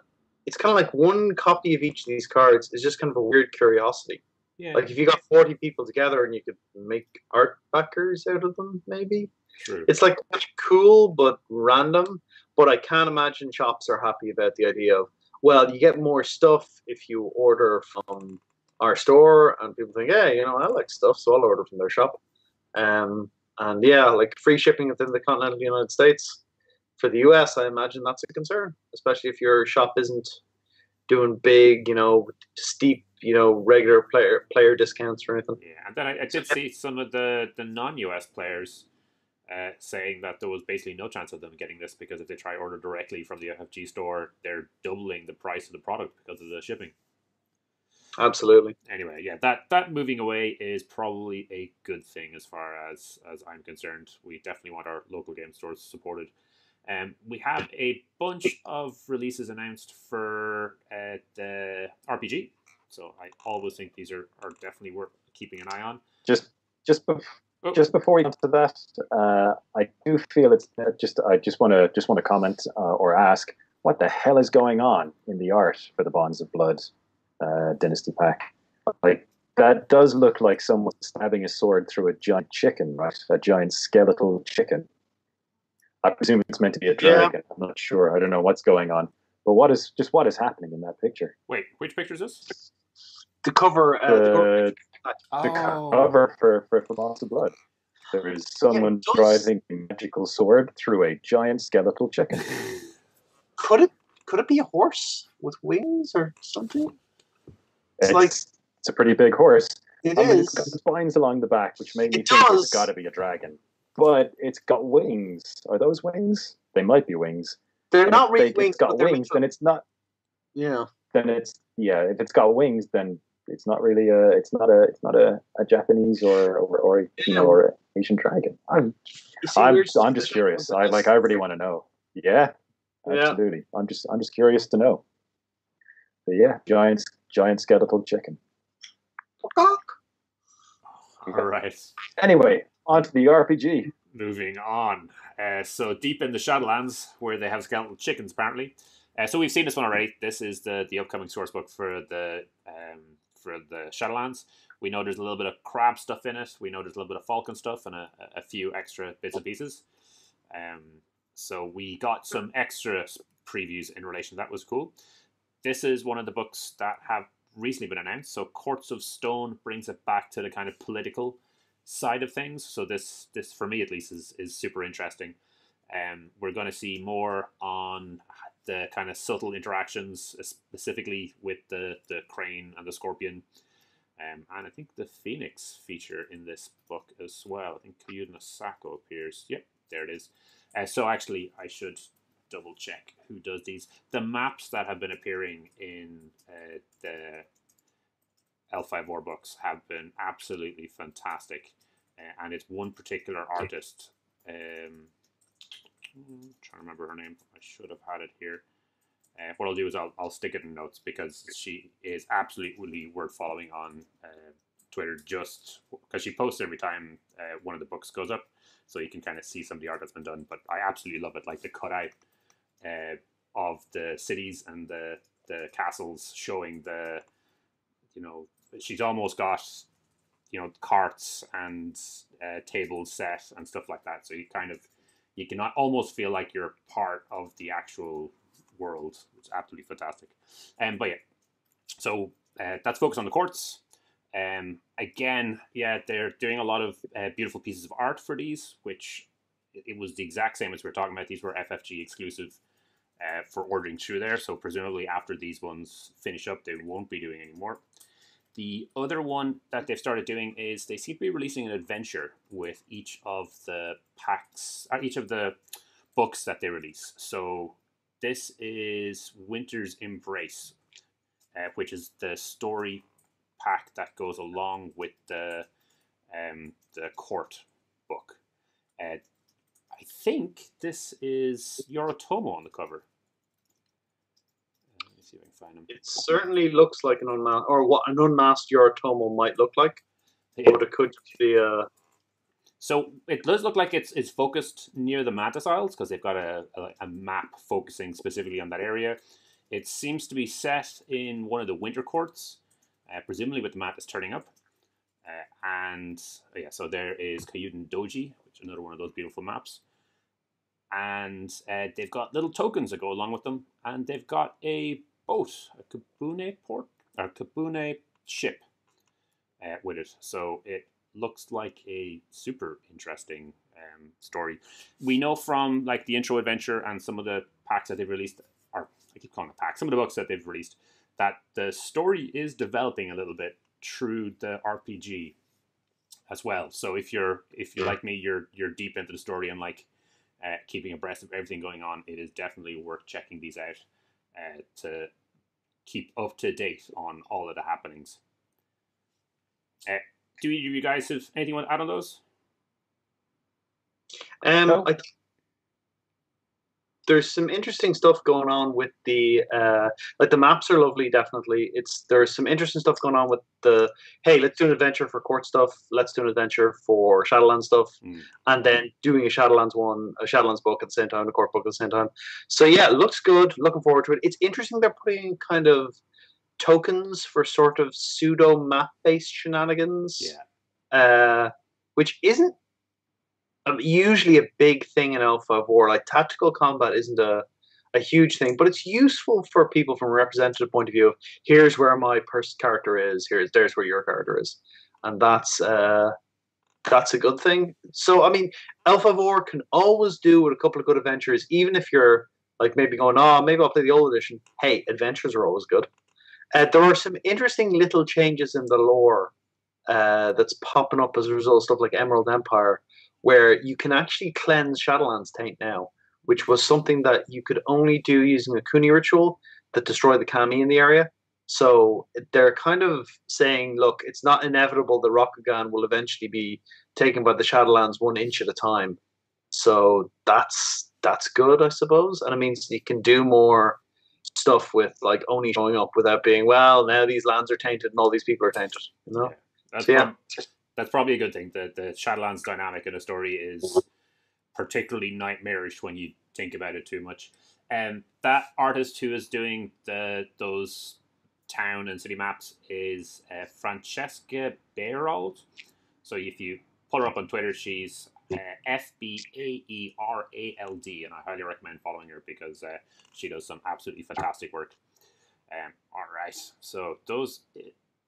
it's kind of like one copy of each of these cards is just kind of a weird curiosity. Yeah. Like if you got 40 people together and you could make art backers out of them, maybe. True. It's like cool but random. But I can't imagine shops are happy about the idea of, well, you get more stuff if you order from our store, and people think, I like stuff, so I'll order from their shop. Like free shipping within the continental United States. For the US, I imagine that's a concern, especially if your shop isn't doing big, steep, regular player discounts or anything. Yeah, and then I did see some of the non-US players saying that there was basically no chance of them getting this because if they try order directly from the FFG store, they're doubling the price of the product because of the shipping. Absolutely. Anyway, yeah, that moving away is probably a good thing as far as I'm concerned. We definitely want our local game stores supported. We have a bunch of releases announced for the RPG, so I always think these are definitely worth keeping an eye on. Just before we get to that, I do feel it's I just want to comment or ask what the hell is going on in the art for the Bonds of Blood Dynasty pack. Like that does look like someone stabbing a sword through a giant chicken, right? A giant skeletal chicken. I presume it's meant to be a dragon. Yeah. I'm not sure. I don't know what's going on. But what is happening in that picture? Wait, which picture is this? The cover. The cover for Bonds of Blood. There is someone driving a magical sword through a giant skeletal chicken. Could it be a horse with wings or something? It's a pretty big horse. It's got spines along the back, which made me think it's got to be a dragon. But it's got wings. Are those wings? They might be wings. They're not really wings. It's got wings, then it's not. Yeah. Then it's If it's got wings, then it's not really it's not a Japanese or Asian dragon. I'm just curious. I really want to know. Yeah, absolutely. Yeah. I'm just curious to know. But yeah, giant skeletal chicken. All right. Anyway, on to the RPG. Moving on. So deep in the Shadowlands, where they have skeletal chickens, apparently. So we've seen this one already. This is the upcoming source book for the Shadowlands. We know there's a little bit of crab stuff in it. We know there's a little bit of falcon stuff and a few extra bits and pieces. So we got some extra previews in relation. That was cool. This is one of the books that have recently been announced. So Courts of Stone brings it back to the kind of political side of things. So this for me at least is super interesting. We're going to see more on the kind of subtle interactions, specifically with the crane and the scorpion. And I think the phoenix feature in this book as well. I think Kyudna Sako appears. Yep, there it is. So actually, I should double check who does these. The maps that have been appearing in the L5R books have been absolutely fantastic, and it's one particular artist. I'm trying to remember her name. I should have had it here. What I'll do is I'll stick it in notes because she is absolutely worth following on Twitter, just because she posts every time one of the books goes up, so you can kind of see some of the art that's been done. But I absolutely love it, like the cutout of the cities and the castles showing the, she's almost got, carts and tables set and stuff like that. So you can almost feel like you're part of the actual world. It's absolutely fantastic. But yeah, so that's focused on the courts. Again, they're doing a lot of beautiful pieces of art for these, which it was the exact same as we were talking about. These were FFG exclusive for ordering through there. So presumably after these ones finish up, they won't be doing any more. The other one that they've started doing is they seem to be releasing an adventure with each of the packs, or each of the books that they release. So this is Winter's Embrace, which is the story pack that goes along with the court book. I think this is Yoritomo on the cover. Let me see if I can find him. It certainly looks like an unmasked, or what an unmasked Yoritomo might look like. Yeah. But it could be a... So it does look like it's focused near the Mantis Isles because they've got a map focusing specifically on that area. It seems to be set in one of the winter courts, presumably with the Mantis turning up. So there is Kayuden Doji, which is another one of those beautiful maps. And they've got little tokens that go along with them, and they've got a boat, a Kabune ship with it. So it looks like a super interesting story. We know from like the intro adventure and some of the packs that they've released, or I keep calling it packs, some of the books that they've released, that the story is developing a little bit through the RPG as well. So if you're like me, you're deep into the story and like keeping abreast of everything going on, it is definitely worth checking these out to keep up to date on all of the happenings. Do you guys have anything you want to add on those? No. There's some interesting stuff going on with the the maps are lovely. Definitely, there's some interesting stuff going on with the let's do an adventure for court stuff. Let's do an adventure for Shadowlands stuff, and then doing a Shadowlands book at the same time, a court book at the same time. So yeah, it looks good. Looking forward to it. It's interesting they're putting kind of tokens for sort of pseudo map based shenanigans. Yeah. Which isn't usually a big thing in L5R. Like tactical combat isn't a huge thing, but it's useful for people from a representative point of view of here's where my character is, there's where your character is, and that's a good thing. So I mean, L5R can always do with a couple of good adventures, even if you're like maybe going, maybe I'll play the old edition. Hey, adventures are always good. There are some interesting little changes in the lore that's popping up as a result of stuff like Emerald Empire, where you can actually cleanse Shadowlands Taint now, which was something that you could only do using a Kuni ritual that destroyed the Kami in the area. So they're kind of saying, look, it's not inevitable that Rokugan will eventually be taken by the Shadowlands 1 inch at a time. So that's good, I suppose. And it means you can do more stuff with like Oni showing up without being, well, now these lands are tainted and all these people are tainted. Yeah. That's probably a good thing. The Shadowlands dynamic in a story is particularly nightmarish when you think about it too much. That artist who is doing those town and city maps is Francesca Baerald. So if you pull her up on Twitter, she's FBAERALD, and I highly recommend following her because she does some absolutely fantastic work. All right, so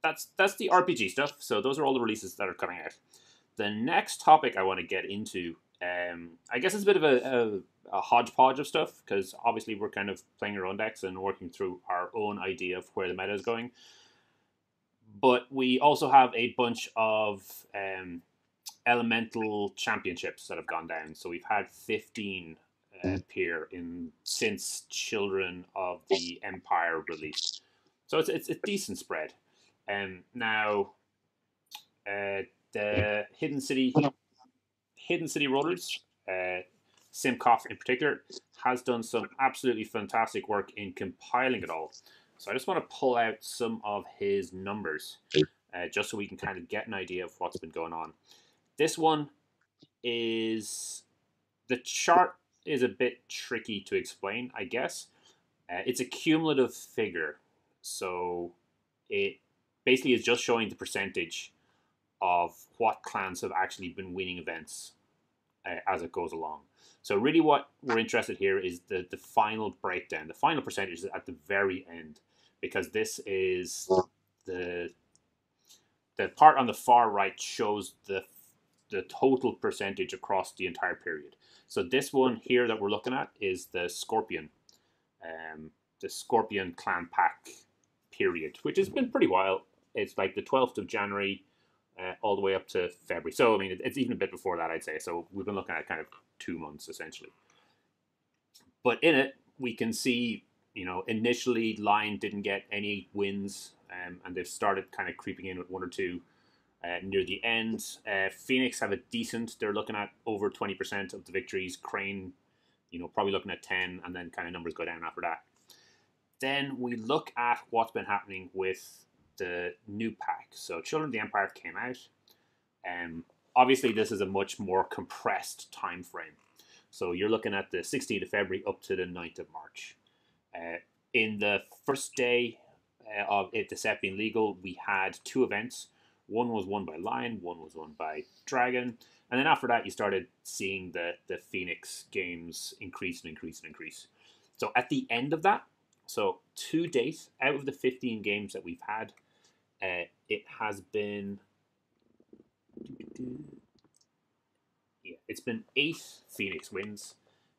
that's the RPG stuff. So those are all the releases that are coming out. The next topic I want to get into, I guess it's a bit of a hodgepodge of stuff because obviously we're kind of playing our own decks and working through our own idea of where the meta is going. But we also have a bunch of elemental championships that have gone down. So we've had 15 appear since Children of the Empire released. So it's a decent spread. Now the Hidden City Rollers, Simcoff in particular, has done some absolutely fantastic work in compiling it all. So I just want to pull out some of his numbers, just so we can kind of get an idea of what's been going on. This one is the chart is a bit tricky to explain, I guess. It's a cumulative figure, so it basically is just showing the percentage of what clans have actually been winning events as it goes along. So really what we're interested here is the final breakdown. The final percentage is at the very end, because this is the part on the far right shows the total percentage across the entire period. So this one here that we're looking at is the Scorpion clan pack period, which has been pretty wild. It's like the 12th of January all the way up to February. So, I mean, it's even a bit before that, I'd say. So we've been looking at kind of 2 months, essentially. But in it, we can see, initially Lion didn't get any wins, and they've started kind of creeping in with 1 or 2 near the end. Phoenix have a decent, they're looking at over 20% of the victories. Crane, probably looking at 10, and then kind of numbers go down after that. Then we look at what's been happening with the new pack. So Children of the Empire came out. Obviously, this is a much more compressed time frame. So you're looking at the 16th of February up to the 9th of March. In the first day of the set being legal, we had 2 events. One was won by Lion, one was won by Dragon. And then after that, you started seeing the Phoenix games increase and increase and increase. So at the end of that, so to date, out of the 15 games that we've had, it has been... it's been 8 Phoenix wins.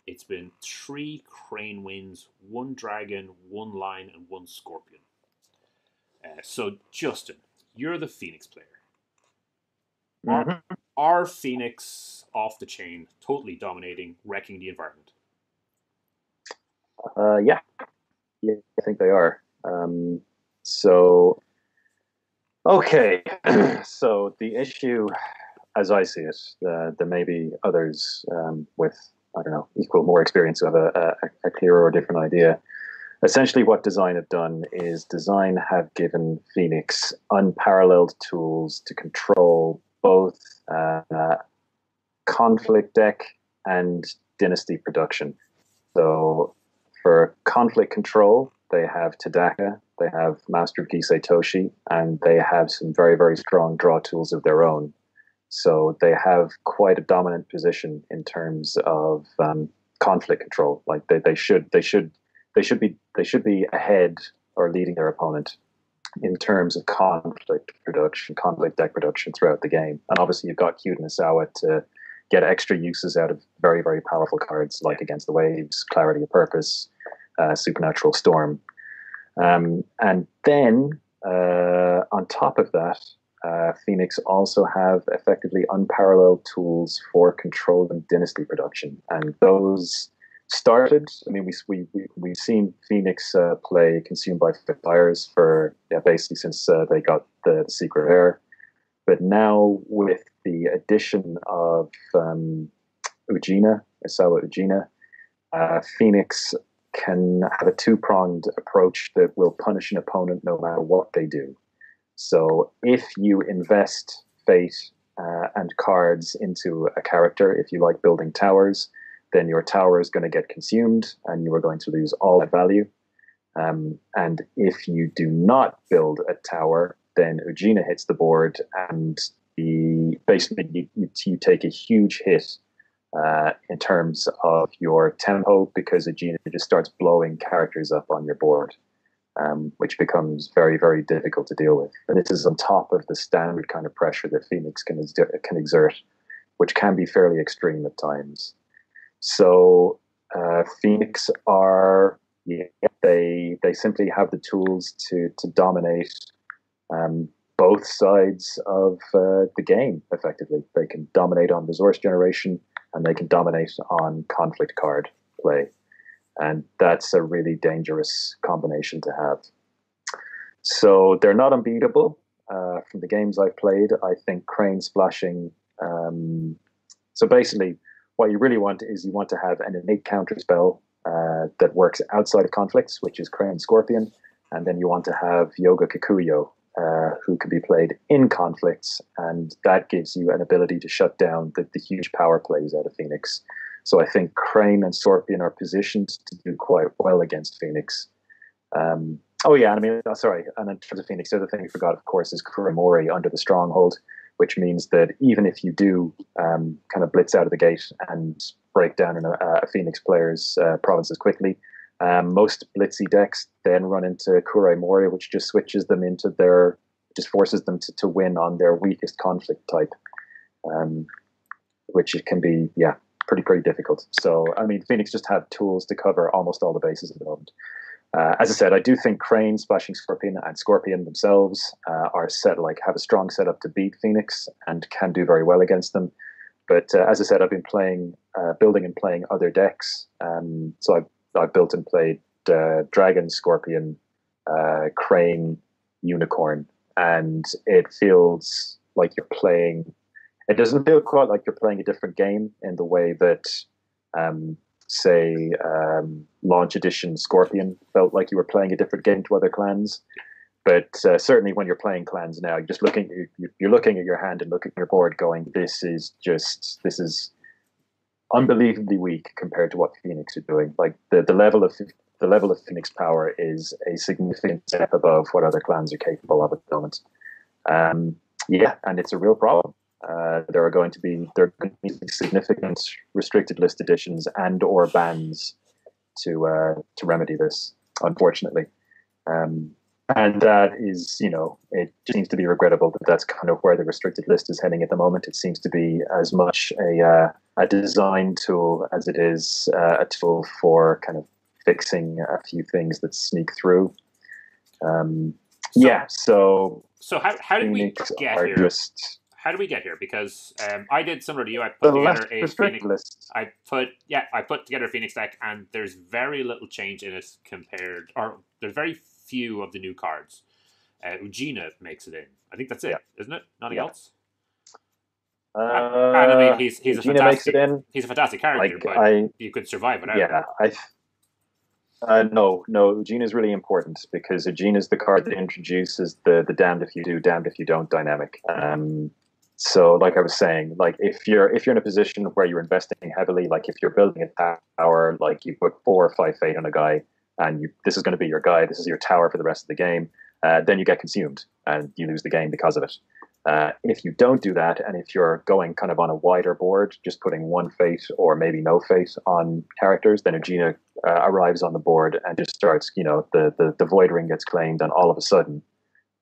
It's been 3 Crane wins, 1 Dragon, 1 Lion, and 1 Scorpion. So, Justin, you're the Phoenix player. Are Phoenix off the chain, totally dominating, wrecking the environment? Yeah, I think they are. Okay. So the issue, as I see it, there may be others with, I don't know, more experience who have a clearer or different idea. Essentially, what Design have done is Design have given Phoenix unparalleled tools to control both conflict deck and Dynasty production. So for conflict control, they have Tadaka, they have Master Gisei Toshi, and they have some very, very strong draw tools of their own. So they have quite a dominant position in terms of conflict control. Like they should be ahead or leading their opponent in terms of conflict deck production throughout the game. And obviously you've got Kyuden Isawa to get extra uses out of very, very powerful cards like Against the Waves, Clarity of Purpose, Supernatural Storm. And then on top of that, Phoenix also have effectively unparalleled tools for controlling Dynasty production. And those started, I mean, we've seen Phoenix play Consumed by Fires for basically since they got the Secret Rare. But now with the addition of Isawa Ujina, Phoenix can have a 2-pronged approach that will punish an opponent no matter what they do. So if you invest fate and cards into a character, if you like building towers, then your tower is going to get consumed and you are going to lose all that value. And if you do not build a tower, then Ujina hits the board and basically you take a huge hit in terms of your tempo, because Ujina just starts blowing characters up on your board, which becomes very, very difficult to deal with. And this is on top of the standard kind of pressure that Phoenix can exert, which can be fairly extreme at times. So Phoenix are, they simply have the tools to dominate both sides of the game, effectively. They can dominate on resource generation, and they can dominate on conflict card. play. And that's a really dangerous combination to have. So they're not unbeatable. From the games I've played, I think Crane splashing. So basically, what you really want is you want to have an innate counter spell that works outside of conflicts, which is Crane Scorpion. And then you want to have Yoga Kikuyo, who can be played in conflicts. And that gives you an ability to shut down the huge power plays out of Phoenix. So I think Crane and Scorpion are positioned to do quite well against Phoenix. And in terms of Phoenix, the other thing we forgot, of course, is Kuramori under the Stronghold, which means that even if you do kind of blitz out of the gate and break down a Phoenix player's provinces quickly, most blitzy decks then run into Kuramori, which just switches them just forces them to win on their weakest conflict type, which it can be, pretty difficult. So, I mean, Phoenix just have tools to cover almost all the bases at the moment. As I said, I do think Crane, Splashing Scorpion, and Scorpion themselves have a strong setup to beat Phoenix and can do very well against them. But as I said, I've been building and playing other decks. So I've built and played Dragon, Scorpion, Crane, Unicorn, and it feels like you're playing. It doesn't feel quite like you're playing a different game in the way that, Launch Edition Scorpion felt like you were playing a different game to other clans. But certainly when you're playing clans now, you're looking at your hand and looking at your board going, this is unbelievably weak compared to what Phoenix are doing. Like the level of Phoenix power is a significant step above what other clans are capable of at the moment. And it's a real problem. There are going to be significant restricted list additions and or bans to remedy this, unfortunately. And that is, it seems to be regrettable that that's kind of where the restricted list is heading at the moment. It seems to be as much a design tool as it is a tool for kind of fixing a few things that sneak through. So how did we get here? How do we get here? Because I did similar to you. I put together a Phoenix list. I put together a Phoenix deck, and there's very little change in it there's very few of the new cards. Ugina makes it in. I think that's it, isn't it? Nothing else. And I mean, he's a fantastic character, but you could survive without him. No, Ugina is really important because Ugina is the card that introduces the damned if you do, damned if you don't dynamic. So, like I was saying, like if you're in a position where you're investing heavily, like if you're building a tower, like you put 4 or 5 fate on a guy, and this is going to be your guy, this is your tower for the rest of the game, then you get consumed and you lose the game because of it. If you don't do that, and if you're going kind of on a wider board, just putting 1 fate or maybe no fate on characters, then Ugina arrives on the board and just starts, the Void Ring gets claimed, and all of a sudden,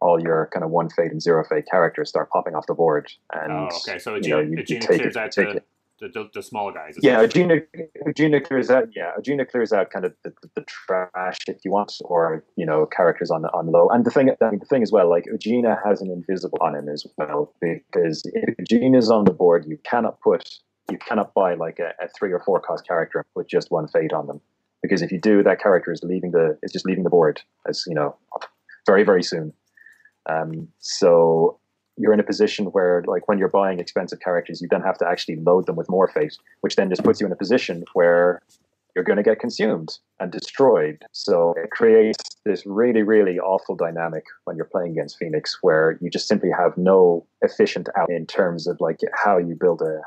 all your kind of 1 fate and 0 fate characters start popping off the board. And, so Ugina clears out the small guys. Ugina clears out. Yeah, Ugina clears out kind of the trash, if you want, or characters on low. And the thing as well, like Ugina has an invisible on him as well, because if Ugina is on the board, you cannot buy like a 3 or 4 cost character with just 1 fate on them, because if you do, that character is just leaving the board as very very soon. So you're in a position where, like, when you're buying expensive characters, you then have to actually load them with more fate, which then just puts you in a position where you're going to get consumed and destroyed. So it creates this really, really awful dynamic when you're playing against Phoenix, where you just simply have no efficient out in terms of like how you build a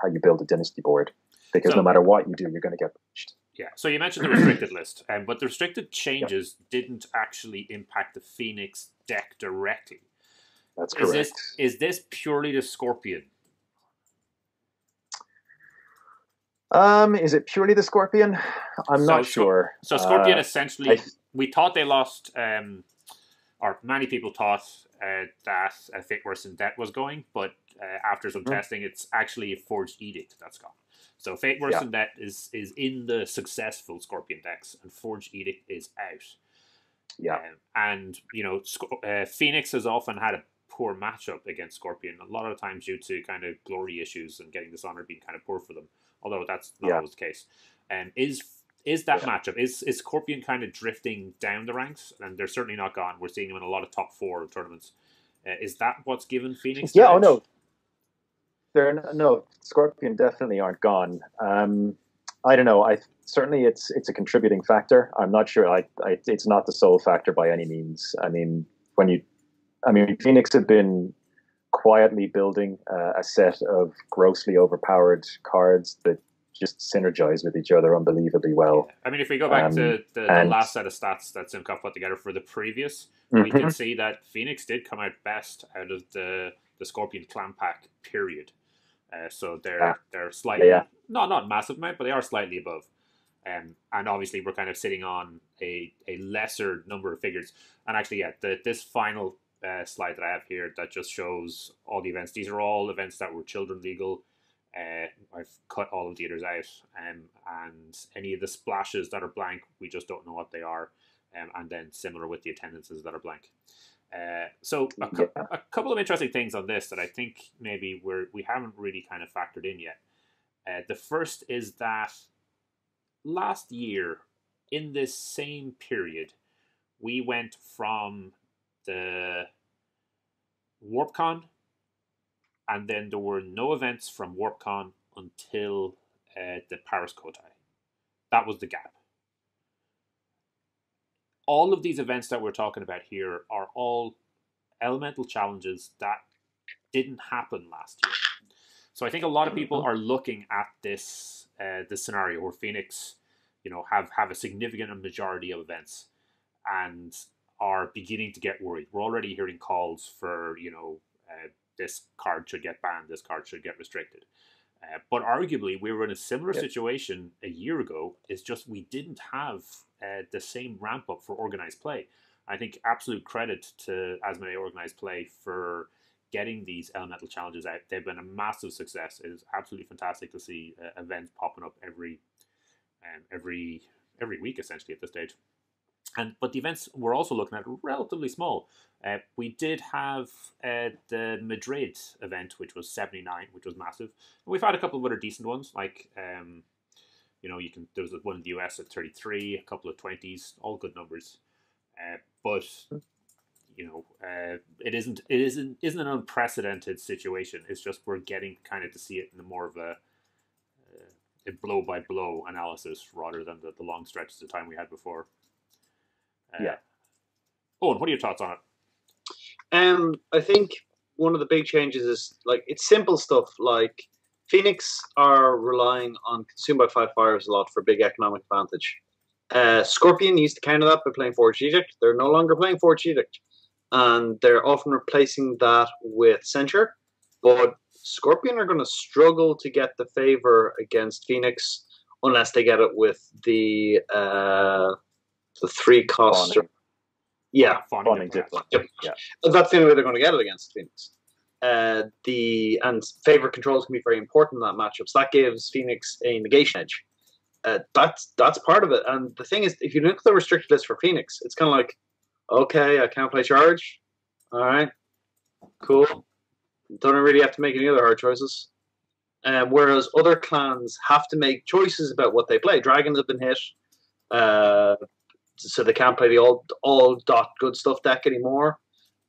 dynasty board, because no matter what you do, you're going to get punished. Yeah. So you mentioned the restricted list, but the restricted changes didn't actually impact the Phoenix deck directly. That's correct. Is this purely the Scorpion? Is it purely the Scorpion? I'm not sure. So Scorpion essentially, we thought they lost, or many people thought that Fate Worse Than Death was going, but after some testing, it's actually a Forged Edict that's gone. So Fate Worse Than Death is in the successful Scorpion decks, and Forged Edict is out. Yeah. And, Phoenix has often had a poor matchup against Scorpion, a lot of times due to kind of glory issues and getting Dishonored being kind of poor for them, although that's not always the case. is that matchup. Is Scorpion kind of drifting down the ranks? And they're certainly not gone. We're seeing them in a lot of top 4 tournaments. Is that what's given Phoenix? Yeah, oh no. No, Scorpion definitely aren't gone. I don't know. Certainly it's a contributing factor. I'm not sure. It's not the sole factor by any means. I mean, Phoenix have been quietly building a set of grossly overpowered cards that just synergize with each other unbelievably well. I mean, if we go back to the last set of stats that Simcoe put together for the previous, we can see that Phoenix did come out best out of the Scorpion clan pack period. So they're slightly, not massive amount, but they are slightly above. And obviously we're kind of sitting on a lesser number of figures. And actually, this final slide that I have here that just shows all the events. These are all events that were children legal. I've cut all of the others out, and any of the splashes that are blank, we just don't know what they are. And then similar with the attendances that are blank. So a couple of interesting things on this that I think maybe we haven't really kind of factored in yet. The first is that last year, in this same period, we went from the WarpCon, and then there were no events from WarpCon until the Paris Kotai. That was the gap. All of these events that we're talking about here are all elemental challenges that didn't happen last year. So I think a lot of people are looking at this scenario where Phoenix, have a significant majority of events and are beginning to get worried. We're already hearing calls for, this card should get banned, this card should get restricted. But arguably, we were in a similar situation a year ago. It's just we didn't have the same ramp up for organized play. I think absolute credit to Asmodee Organized Play for getting these elemental challenges out. They've been a massive success. It is absolutely fantastic to see events popping up every week essentially at this stage. But the events we're also looking at are relatively small. We did have the Madrid event, which was 79, which was massive. And we've had a couple of other decent ones, like there was one in the US at 33, a couple of 20s, all good numbers. But it isn't an unprecedented situation. It's just we're getting kind of to see it in more of a blow by blow analysis rather than the long stretches of time we had before. Owen, what are your thoughts on it? I think one of the big changes is it's simple stuff like Phoenix are relying on consume by 5 fires a lot for big economic advantage. Scorpion needs to counter that by playing Forged Edict. They're no longer playing Forged Edict, and they're often replacing that with Censure. But Scorpion are going to struggle to get the favor against Phoenix unless they get it with the 3 cost. Fawning Diplo. Yep. Yeah. That's the only way they're going to get it against Phoenix. And favor controls can be very important in that matchup. So that gives Phoenix a negation edge. That's part of it. And the thing is, if you look at the restricted list for Phoenix, it's kind of like, okay, I can't play charge. All right, cool. Don't really have to make any other hard choices. Whereas other clans have to make choices about what they play. Dragons have been hit. So they can't play the all dot good stuff deck anymore.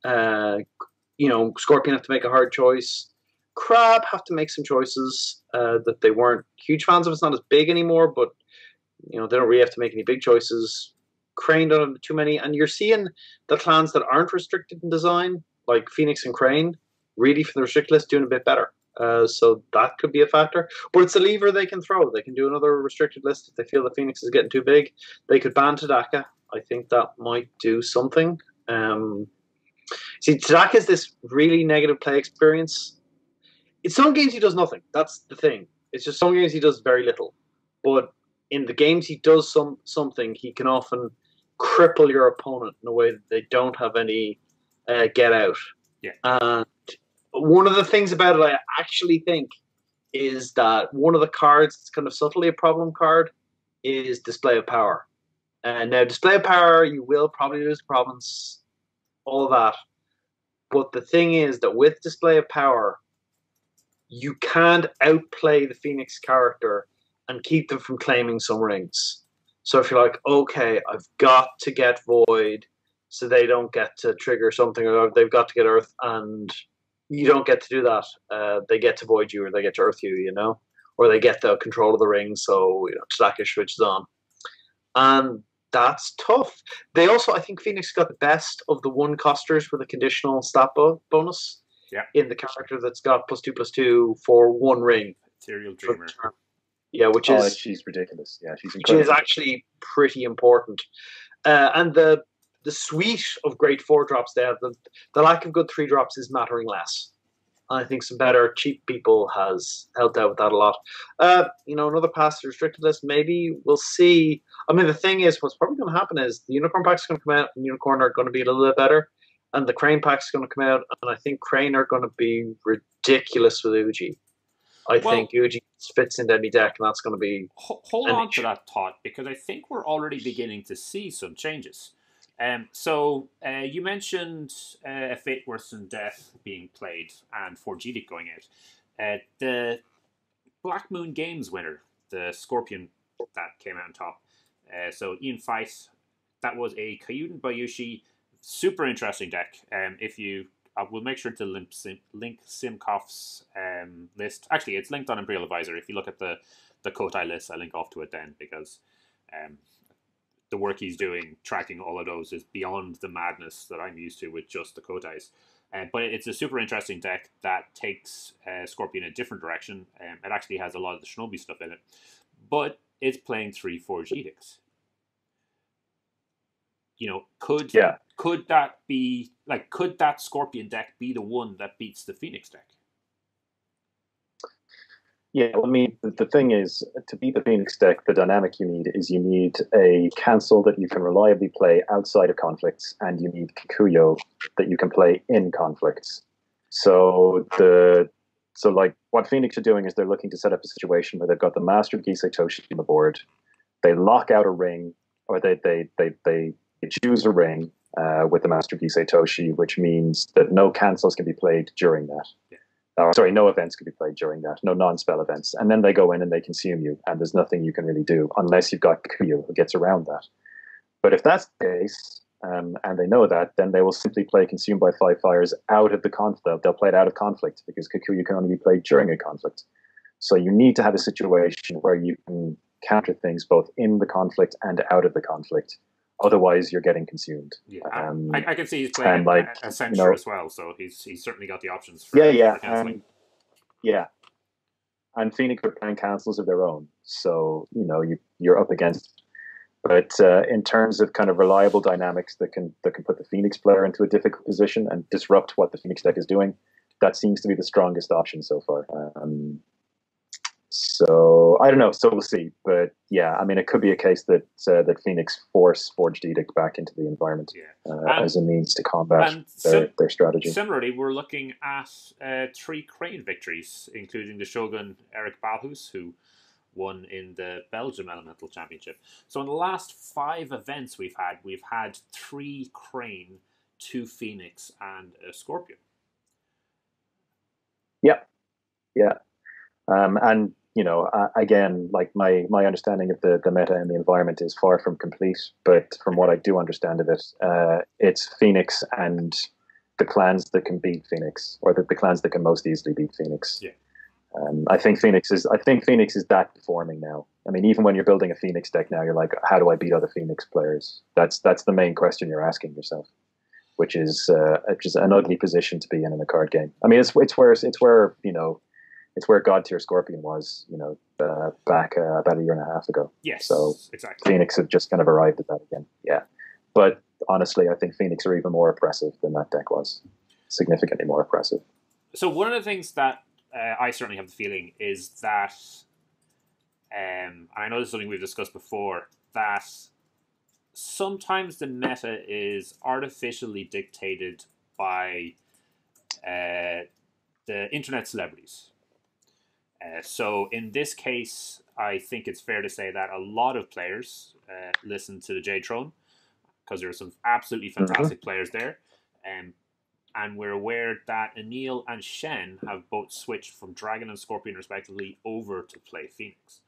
Scorpion have to make a hard choice. Crab have to make some choices that they weren't huge fans of. It's not as big anymore, but they don't really have to make any big choices. Crane don't have too many, and you're seeing the clans that aren't restricted in design, like Phoenix and Crane, really for the restricted list doing a bit better. So that could be a factor. But it's a lever they can throw. They can do another restricted list if they feel the Phoenix is getting too big. They could ban Tadaka. I think that might do something. Tadaka is this really negative play experience. In some games he does nothing. That's the thing. It's just some games he does very little. But in the games he does something, he can often cripple your opponent in a way that they don't have any get out. Yeah. And one of the things about it I actually think is that one of the cards that's kind of subtly a problem card is Display of Power. And now Display of Power, you will probably lose province, all that. But the thing is that with Display of Power, you can't outplay the Phoenix character and keep them from claiming some rings. So if you're like, okay, I've got to get Void, so they don't get to trigger something, or they've got to get Earth, and you don't get to do that. They get to Void you, or they get to Earth you, or they get the control of the ring, so Tadaka switches on, and that's tough. They also, I think, Phoenix got the best of the one costers with a conditional stat bonus. Yeah. In the character that's got +2/+2 for one ring. Ethereal Dreamer. Yeah, which is she's ridiculous. Yeah, she's incredible. Which is actually pretty important. And the suite of great 4-drops they have, the lack of good 3-drops is mattering less. I think some better cheap people has helped out with that a lot. Another pass to restricted list, maybe we'll see. I mean, the thing is, what's probably going to happen is the Unicorn packs going to come out, and Unicorn are going to be a little bit better, and the Crane pack's going to come out, and I think Crane are going to be ridiculous with Uji. I think Uji fits into any deck, and that's going to be... Hold on to that thought, because I think we're already beginning to see some changes. So you mentioned A Fate Worse Than Death being played and Forge Edict going out. The Black Moon Games winner, the Scorpion that came out on top. So Ian Fight, that was a Kyuden Bayushi, super interesting deck. We'll make sure to link Simkoff's list. Actually, it's linked on Imperial Advisor. If you look at the Kotai list, I link off to it then, because the work he's doing, tracking all of those, is beyond the madness that I'm used to with just the Kotais. But it's a super interesting deck that takes Scorpion in a different direction. It actually has a lot of the Shinobi stuff in it. But it's playing 3 Forged Edicts. Could that be, could that Scorpion deck be the one that beats the Phoenix deck? Yeah, I mean, the thing is, to beat the Phoenix deck, the dynamic you need a cancel that you can reliably play outside of conflicts, and you need Kikuyo that you can play in conflicts. So what Phoenix are doing is they're looking to set up a situation where they've got the Master Gisei Toshi on the board. They lock out a ring, or they choose a ring with the Master Gisei Toshi, which means that no cancels can be played during that. Yeah. No events can be played during that, no non-spell events. And then they go in and they consume you, and there's nothing you can really do unless you've got Kikuyo who gets around that. But if that's the case, and they know that, then they will simply play Consumed by 5 Fires out of the conflict. They'll play it out of conflict, because Kikuyo can only be played during a conflict. So you need to have a situation where you can counter things both in the conflict and out of the conflict. Otherwise, you're getting consumed. Yeah, I can see he's playing a censure as well, so he's certainly got the options for cancelling. And Phoenix are playing cancels of their own, so you're up against. But in terms of kind of reliable dynamics that can put the Phoenix player into a difficult position and disrupt what the Phoenix deck is doing, that seems to be the strongest option so far. So I don't know. So we'll see. But yeah, I mean, it could be a case that Phoenix force Forged Edict back into the environment as a means to combat their strategy. Similarly, we're looking at 3 Crane victories, including the Shogun Eric Balhus, who won in the Belgium Elemental Championship. So in the last 5 events we've had 3 Crane, 2 Phoenix, and a Scorpion. Yeah. And again, like my understanding of the meta and the environment is far from complete, but from what I do understand of it, it's Phoenix and the clans that can beat Phoenix, or the clans that can most easily beat Phoenix. Yeah. I think Phoenix is that performing now. I mean, even when you're building a Phoenix deck now, you're like, how do I beat other Phoenix players? That's the main question you're asking yourself, which is an ugly position to be in a card game. I mean, it's where God Tier Scorpion was, back about a year and a half ago. Yes, so exactly. Phoenix have just kind of arrived at that again. Yeah, but honestly, I think Phoenix are even more oppressive than that deck was. Significantly more oppressive. So one of the things that I certainly have the feeling is that, and I know this is something we've discussed before, that sometimes the meta is artificially dictated by the internet celebrities. So in this case, I think it's fair to say that a lot of players listen to the J-Throne, because there are some absolutely fantastic players there. And we're aware that Anil and Shen have both switched from Dragon and Scorpion respectively over to play Phoenix.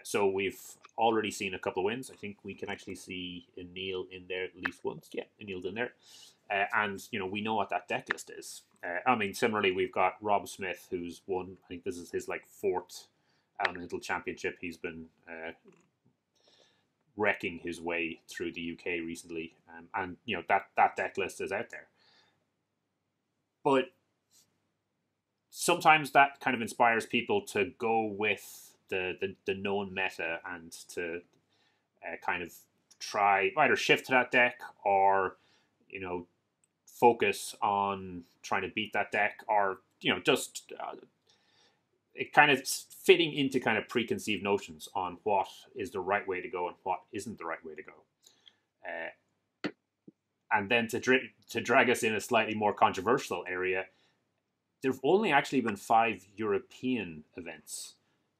So we've already seen a couple of wins. I think we can actually see Neil in there at least once. Yeah, Neil's in there. And, we know what that deck list is. Similarly, we've got Rob Smith, who's won, I think this is his, fourth Elemental Championship. He's been wrecking his way through the UK recently. And that deck list is out there. But sometimes that kind of inspires people to go with the known meta and to kind of try either shift to that deck or focus on trying to beat that deck, or just it kind of fitting into kind of preconceived notions on what is the right way to go and what isn't the right way to go. And then to drag us in a slightly more controversial area, there have only actually been 5 European events.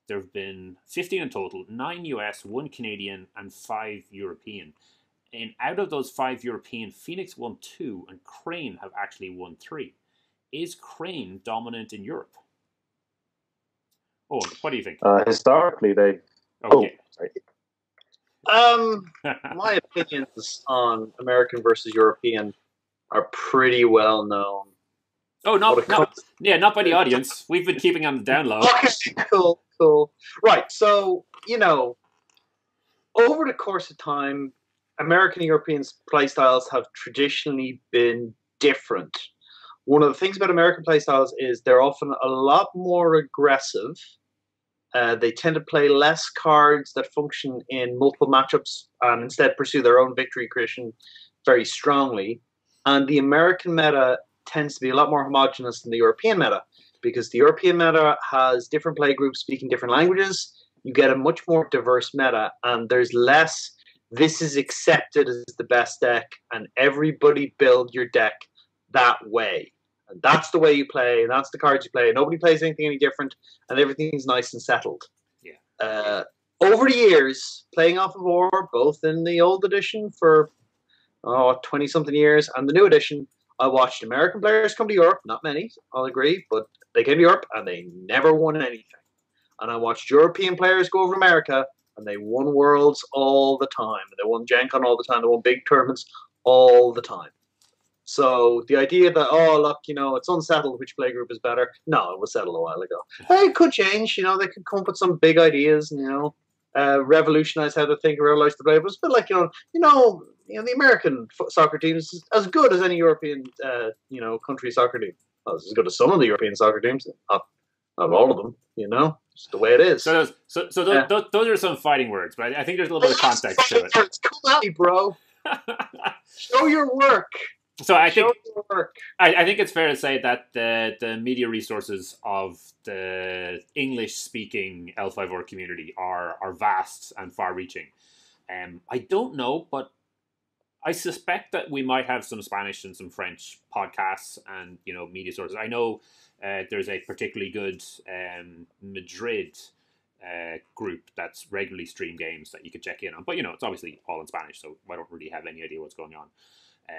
There have been 15 in total, 9 US, 1 Canadian, and 5 European. And out of those 5 European, Phoenix won 2, and Crane have actually won 3. Is Crane dominant in Europe? Oh, what do you think? Historically, they. Okay. Oh, sorry. My opinions on American versus European are pretty well known. Oh, not by the audience. We've been keeping on the down low. Okay, cool. Right, so, over the course of time, American and European playstyles have traditionally been different. One of the things about American playstyles is they're often a lot more aggressive. They tend to play less cards that function in multiple matchups and instead pursue their own victory creation very strongly. And the American meta tends to be a lot more homogenous than the European meta, because the European meta has different play groups speaking different languages. You get a much more diverse meta, and there's less, this is accepted as the best deck, and everybody build your deck that way. And that's the way you play, and that's the cards you play. Nobody plays anything any different, and everything's nice and settled. Yeah. Over the years, playing off of War, both in the old edition for 20-something years, and the new edition, I watched American players come to Europe, not many, I'll agree, but they came to Europe and they never won anything. And I watched European players go over to America and they won Worlds all the time. They won Gen Con all the time. They won big tournaments all the time. So the idea that, look, it's unsettled which play group is better. No, it was settled a while ago. It could change. They could come up with some big ideas and, revolutionize how to think, revolutionize the play. But it's a bit like, the American soccer team is as good as any European, country soccer team. Well, it's as good as some of the European soccer teams. Not all of them, It's the way it is. So those are some fighting words, but I think there's a little bit of context to it. Come at me, bro. Show your work. So I think it's fair to say that the media resources of the English-speaking L5R community are vast and far-reaching. I don't know, but I suspect that we might have some Spanish and some French podcasts and media sources. I know there's a particularly good Madrid group that's regularly stream games that you could check in on, but it's obviously all in Spanish, so I don't really have any idea what's going on.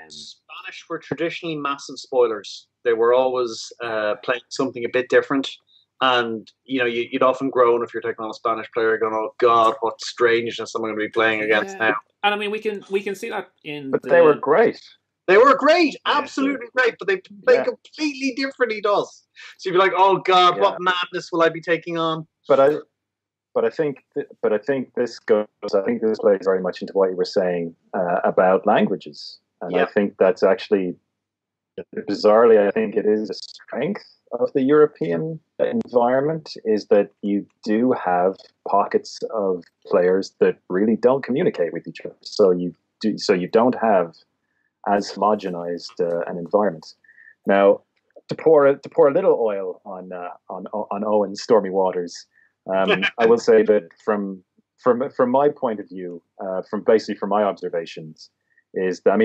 Spanish were traditionally massive spoilers. They were always playing something a bit different, and you'd often groan if you're taking on a Spanish player, going, "Oh God, what strangeness am I going to be playing against now?" And we can see that in. But they were great. They were great, absolutely great, but they play completely differently to us. So you'd be like, "Oh God, what madness will I be taking on?" But I think this goes. I think this plays very much into what you were saying about languages. And I think that's actually, bizarrely, I think it is a strength of the European environment, is that you do have pockets of players that really don't communicate with each other. So you don't have as homogenized an environment. Now, to pour a little oil on Eoin's stormy waters, I will say that from my point of view, from my observations, is that,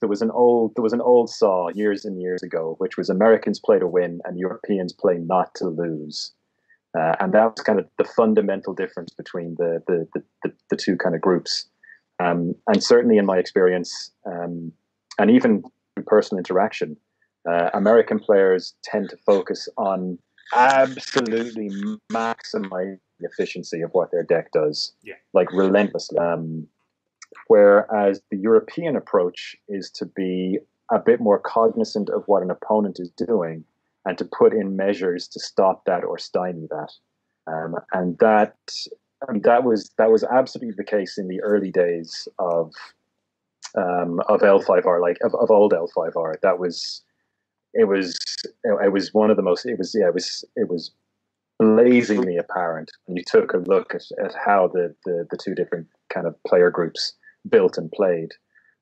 there was an old saw years and years ago, which was Americans play to win and Europeans play not to lose, and that was kind of the fundamental difference between the two kind of groups. And certainly in my experience, and even in personal interaction, American players tend to focus on absolutely maximize the efficiency of what their deck does, Yeah. like relentlessly. Whereas the European approach is to be a bit more cognizant of what an opponent is doing and to put in measures to stop that or stymie that. And that was absolutely the case in the early days of L5R, like of old L5R. It was one of the most it was blazingly apparent when you took a look at how the two different kind of player groups built and played.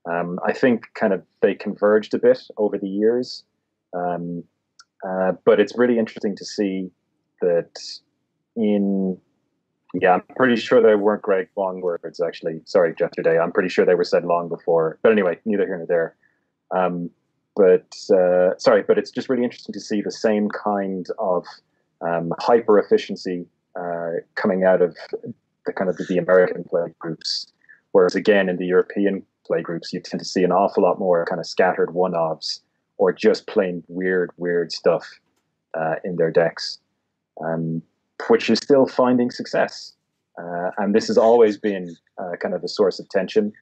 I think kind of they converged a bit over the years, but it's really interesting to see that I'm pretty sure they weren't great long words, actually. Sorry, yesterday. I'm pretty sure they were said long before. But anyway, neither here nor there. But it's just really interesting to see the same kind of hyper efficiency coming out of the American play groups. Whereas again, in the European play groups, you tend to see an awful lot more kind of scattered one-offs or just plain weird stuff in their decks, which is still finding success. And this has always been kind of a source of tension,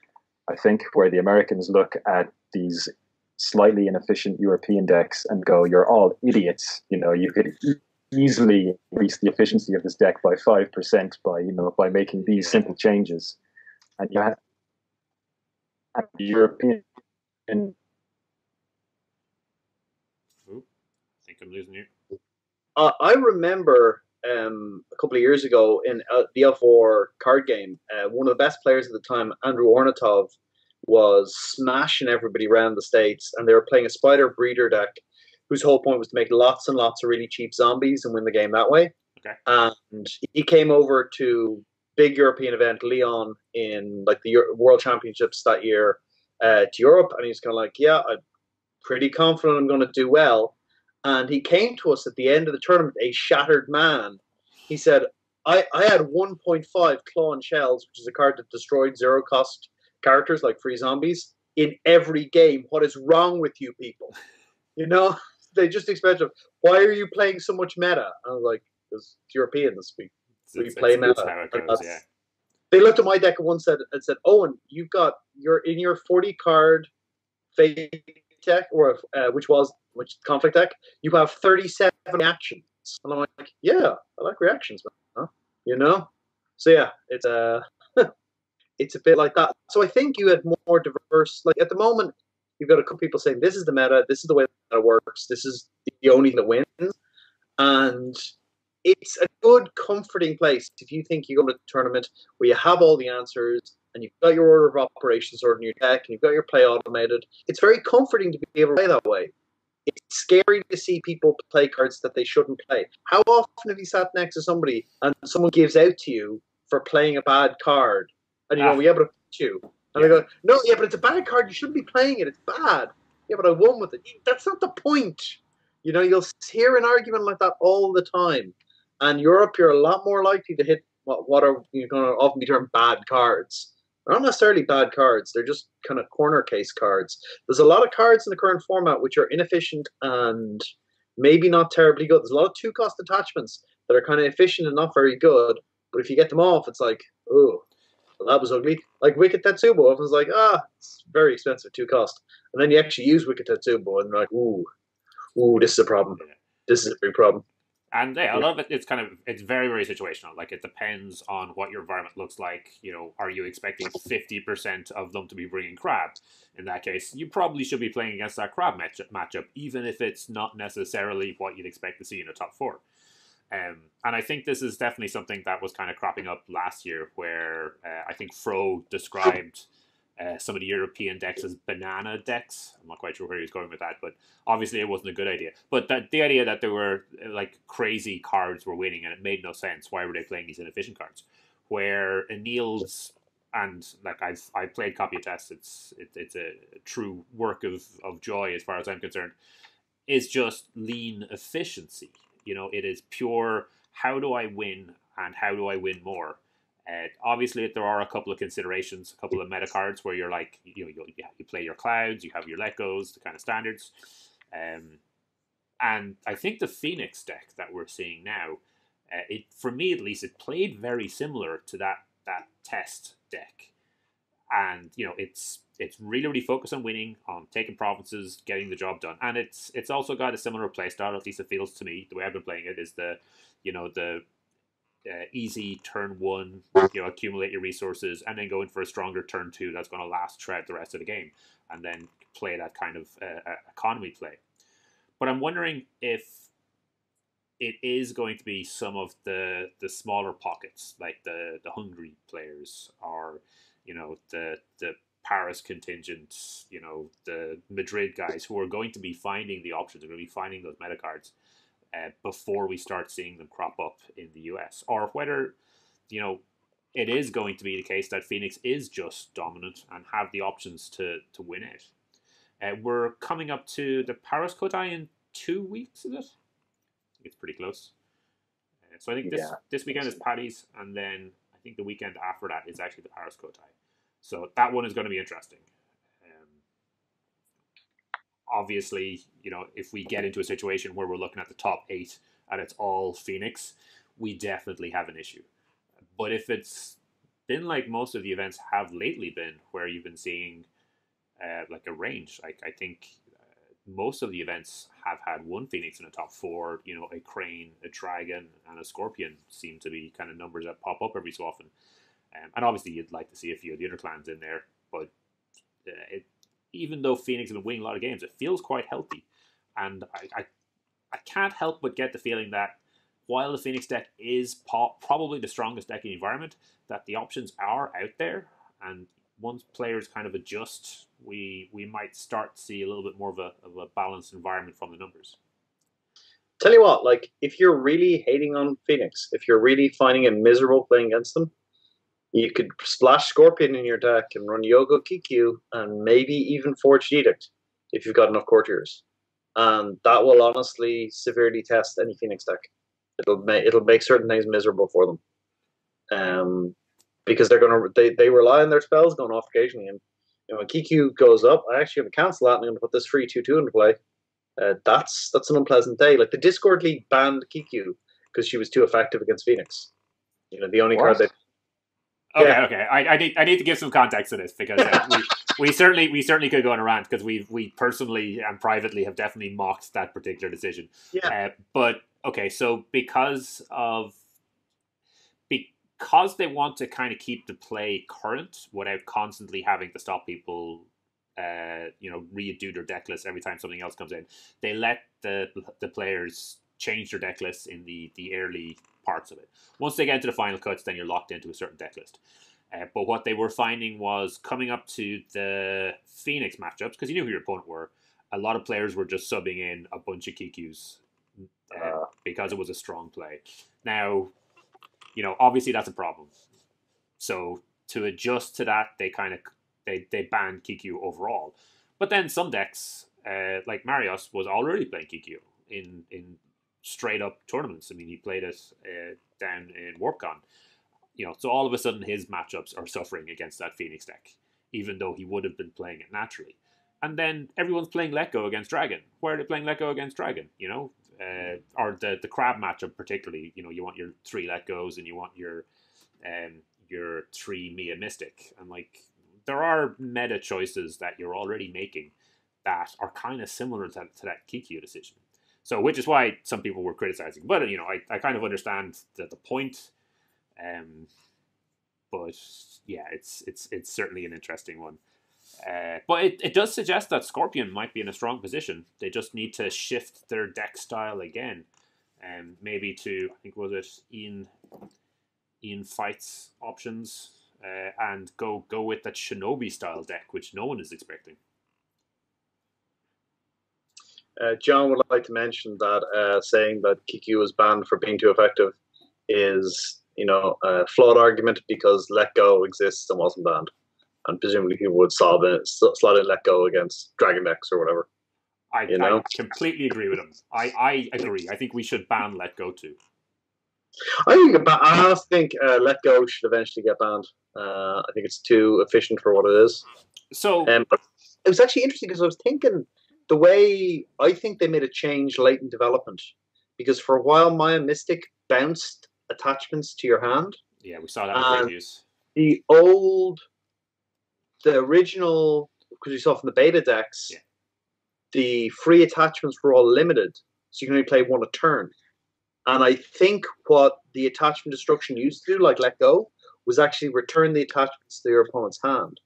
I think, where the Americans look at these slightly inefficient European decks and go, "You're all idiots. You could easily increase the efficiency of this deck by 5% by making these simple changes." And you have the European. Ooh, I think I'm losing you. I remember a couple of years ago in the L4 card game, one of the best players at the time, Andrew Ornatov, was smashing everybody around the States, and they were playing a Spider Breeder deck whose whole point was to make lots and lots of really cheap zombies and win the game that way. Okay. And he came over to big European event, Lyon, in like the World Championships that year to Europe, and he's kind of like, "Yeah, I'm pretty confident I'm going to do well." And he came to us at the end of the tournament, a shattered man. He said, I had 1.5 Claw and Shells, which is a card that destroyed zero-cost characters like free zombies, in every game. What is wrong with you people? They just expect, why are you playing so much meta? I was like, because Europeans, we play meta. That's how it goes, yeah. They looked at my deck and said, "Owen, you're in your 40-card fake deck, or which conflict deck, you have 37 reactions." And I'm like, "Yeah, I like reactions, man." So yeah, it's it's a bit like that. So I think you had more diverse. Like at the moment, you've got a couple people saying this is the meta, this is the way that it works, this is the only thing that wins, and it's a good, comforting place if you think you go to a tournament where you have all the answers and you've got your order of operations ordered in your deck and you've got your play automated. It's very comforting to be able to play that way. It's scary to see people play cards that they shouldn't play. How often have you sat next to somebody and someone gives out to you for playing a bad card? And you go, "Yeah, but I beat you." And they go, "No, yeah, but it's a bad card. You shouldn't be playing it. It's bad." "Yeah, but I won with it." That's not the point. You'll hear an argument like that all the time. And Europe, you're a lot more likely to hit what are going to often be termed bad cards. They're not necessarily bad cards. They're just kind of corner case cards. There's a lot of cards in the current format which are inefficient and maybe not terribly good. There's a lot of two-cost attachments that are kind of efficient and not very good. But if you get them off, it's like, oh, well, that was ugly. Like Wicked Tetsubo, it's like, it's very expensive, two-cost. And then you actually use Wicked Tetsubo and you're like, ooh, this is a problem. This is a big problem. And yeah, a lot of it's very, very situational. Like it depends on what your environment looks like. Are you expecting 50% of them to be bringing crab? In that case, you probably should be playing against that crab matchup, even if it's not necessarily what you'd expect to see in a top four. And I think this is definitely something that was kind of cropping up last year, where I think Fro described some of the European decks as banana decks. I'm not quite sure where he was going with that, but obviously it wasn't a good idea. But the idea that there were like crazy cards were winning and it made no sense. Why were they playing these inefficient cards? Where Anil's, and like I played Copy Test, it's a true work of joy as far as I'm concerned, is just lean efficiency. It is pure, how do I win and how do I win more? Obviously, there are a couple of considerations, a couple of meta cards where you're like, you play your clouds, you have your let goes, the kind of standards. And I think the Phoenix deck that we're seeing now, for me at least, it played very similar to that test deck. And it's really, really focused on winning, on taking provinces, getting the job done, and it's also got a similar playstyle. At least it feels to me. The way I've been playing it is the easy turn one, accumulate your resources, and then go in for a stronger turn two that's going to last throughout the rest of the game, and then play that kind of economy play. But I'm wondering if it is going to be some of the smaller pockets, like the hungry players, or the Paris contingent, the Madrid guys, who are going to be finding the options, are going to be finding those meta cards before we start seeing them crop up in the US, or whether it is going to be the case that Phoenix is just dominant and have the options to win it. We're coming up to the Paris Kotai in 2 weeks, is it? I think it's pretty close. So I think this weekend is Paddy's, and then I think the weekend after that is actually the Paris Kotai. So that one is going to be interesting. Obviously, if we get into a situation where we're looking at the top 8 and it's all Phoenix, we definitely have an issue. But if it's been like most of the events have lately been, where you've been seeing like a range, like I think most of the events have had one Phoenix in the top 4, a Crane, a Dragon, and a Scorpion seem to be kind of numbers that pop up every so often. And obviously you'd like to see a few of the other clans in there, but even though Phoenix have been winning a lot of games, it feels quite healthy. And I can't help but get the feeling that while the Phoenix deck is probably the strongest deck in the environment, that the options are out there, and once players kind of adjust, we might start to see a little bit more of a balanced environment from the numbers. Tell you what, like, if you're really hating on Phoenix, if you're really finding it miserable playing against them, you could splash Scorpion in your deck and run Yogo Kikyu and maybe even Forged Edict if you've got enough courtiers. And that will honestly severely test any Phoenix deck. It'll make certain things miserable for them. Because they rely on their spells going off occasionally. And when Kikyu goes up, I actually have a cancel that and I'm going to put this free 2/2 into play. That's an unpleasant day. Like, the Discord League banned Kikyu because she was too effective against Phoenix. The only card they... Okay. I need to give some context to this, because we certainly could go on a rant, because we personally and privately have definitely mocked that particular decision. Yeah. But okay, so because they want to kind of keep the play current without constantly having to stop people, redo their deck list every time something else comes in, they let the players change their deck lists in the early parts of it. Once they get into the final cuts, then you're locked into a certain deck list. But what they were finding was, coming up to the Phoenix matchups, because you knew who your opponent were, a lot of players were just subbing in a bunch of Kikyus because it was a strong play. Now, obviously that's a problem. So to adjust to that, they banned Kikyu overall. But then some decks, like Marios, was already playing Kikyu in straight up tournaments. I mean, he played it down in WarpCon. So all of a sudden his matchups are suffering against that Phoenix deck, even though he would have been playing it naturally. And then everyone's playing Let Go against Dragon. Why are they playing Let Go against Dragon? Or the Crab matchup particularly. You want your 3 Let Goes and you want your 3 Mia Mystic. And like, there are meta choices that you're already making that are kind of similar to that Kikyu decision. So, which is why some people were criticizing. But I kind of understand the point. But yeah, it's certainly an interesting one. But it does suggest that Scorpion might be in a strong position. They just need to shift their deck style again, and maybe to, I think, was it Ian Fight's options, and go with that Shinobi style deck, which no one is expecting. John would like to mention that saying that Kikyu was banned for being too effective is, a flawed argument, because Let Go exists and wasn't banned. And presumably people would slot in Let Go against Dragon decks or whatever. I completely agree with him. I agree. I think we should ban Let Go too. I think Let Go should eventually get banned. I think it's too efficient for what it is. So but it was actually interesting, because I was thinking, the way I think they made a change late in development, because for a while Maya Mystic bounced attachments to your hand. Yeah, we saw that in previews. The original, because you saw from the beta decks, the free attachments were all limited, so you can only play one a turn. And I think what the attachment destruction used to do, like let go, was actually return the attachments to your opponent's hand.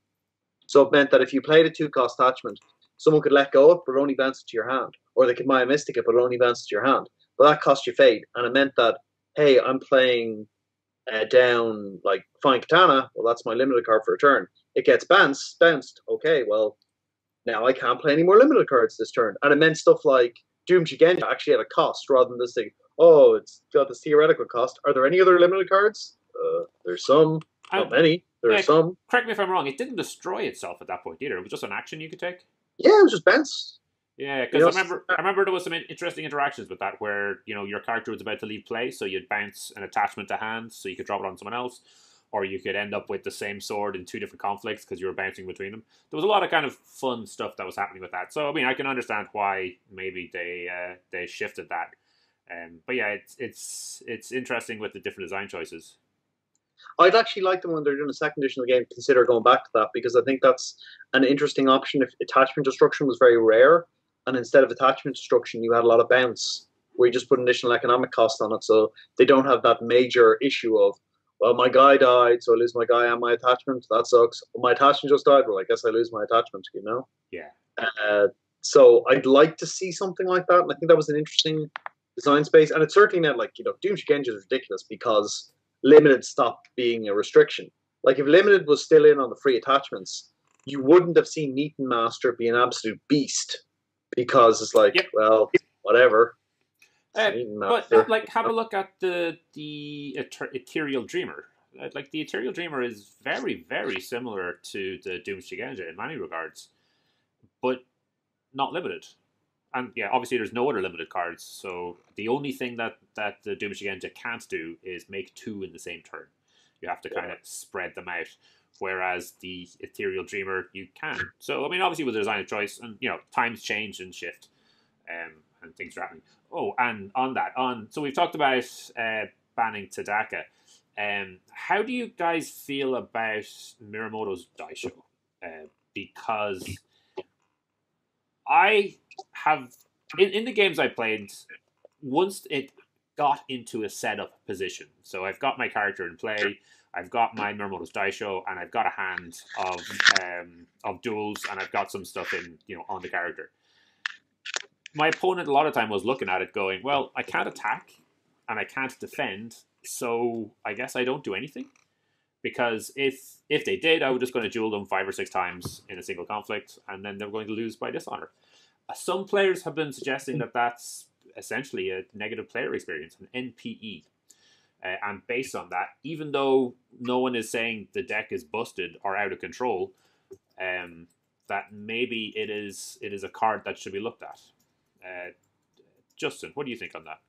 So it meant that if you played a 2-cost attachment, someone could let go of it, but only bounce it to your hand. Or they could Maya Mystic it, but only bounce it to your hand. But that cost you fade. And it meant that, hey, I'm playing down like Fine Katana. Well, that's my limited card for a turn. It gets bounced. Okay, well, now I can't play any more limited cards this turn. And it meant stuff like Doom Shigenja actually had a cost rather than this thing. Oh, it's got this theoretical cost. Are there any other limited cards? There's some. Not many. There's some. Correct me if I'm wrong. It didn't destroy itself at that point either. It was just an action you could take. Yeah, it was just bounce. Yeah, because I remember there was some interesting interactions with that where, you know, your character was about to leave play, so you'd bounce an attachment to hand so you could drop it on someone else, or you could end up with the same sword in 2 different conflicts because you were bouncing between them. There was a lot of kind of fun stuff that was happening with that. So, I mean, I can understand why maybe they shifted that. But yeah, it's interesting with the different design choices. I'd actually like them when they're doing a second edition of the game consider going back to that, because I think that's an interesting option. If attachment destruction was very rare, and instead of attachment destruction, you had a lot of bounce, where you just put an additional economic cost on it, so they don't have that major issue of, well, my guy died, so I lose my guy and my attachment. That sucks. My attachment just died. Well, I guess I lose my attachment, you know? Yeah. So I'd like to see something like that, and I think that was an interesting design space. And it's certainly not like, you know, Doom Shigenja is ridiculous because limited stopped being a restriction. Like, if limited was still in on the free attachments, you wouldn't have seen Neaton Master be an absolute beast, because it's like, well, whatever. But like, have a look at the Ethereal Dreamer. Like, the Ethereal Dreamer is very, very similar to the Doom Shigenja in many regards, but not limited. And yeah, obviously there's no other limited cards, so the only thing that the Doom Shigenja can't do is make 2 in the same turn. You have to kind of spread them out, whereas the Ethereal Dreamer, you can. So, I mean, obviously with the design of choice, and, you know, times change and shift, and things are happening. Oh, and so we've talked about banning Tadaka. How do you guys feel about Mirumoto's Daisho? Because I have, in the games I played, once it got into a setup position, so I've got my character in play, I've got my Mirumoto's Daisho, and I've got a hand of duels, and I've got some stuff in, you know, on the character. My opponent a lot of time was looking at it going, well, I can't attack and I can't defend, so I guess I don't do anything. Because if they did, I was just going to duel them 5 or 6 times in a single conflict, and then they're going to lose by dishonor. Some players have been suggesting that that's essentially a negative player experience, an NPE. And based on that, even though no one is saying the deck is busted or out of control, that maybe it is a card that should be looked at. Justin, what do you think on that?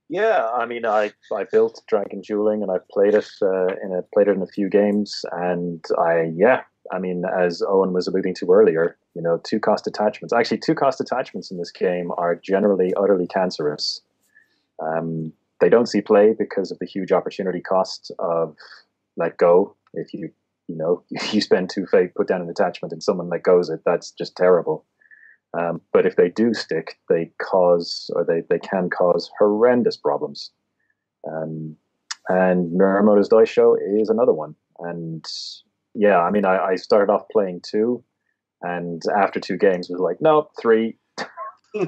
Yeah, I mean, I built Dragon Dueling and I played it in a few games, and I mean, as Eoin was alluding to earlier, you know, 2-cost attachments. Actually, 2-cost attachments in this game are generally utterly cancerous. They don't see play because of the huge opportunity cost of let go. If you spend 2 fate, put down an attachment, and someone let goes it, that's just terrible. But if they do stick, they can cause horrendous problems. And Mirumoto's Daisho is another one. And yeah, I mean, I started off playing 2, and after 2 games was like, nope, 3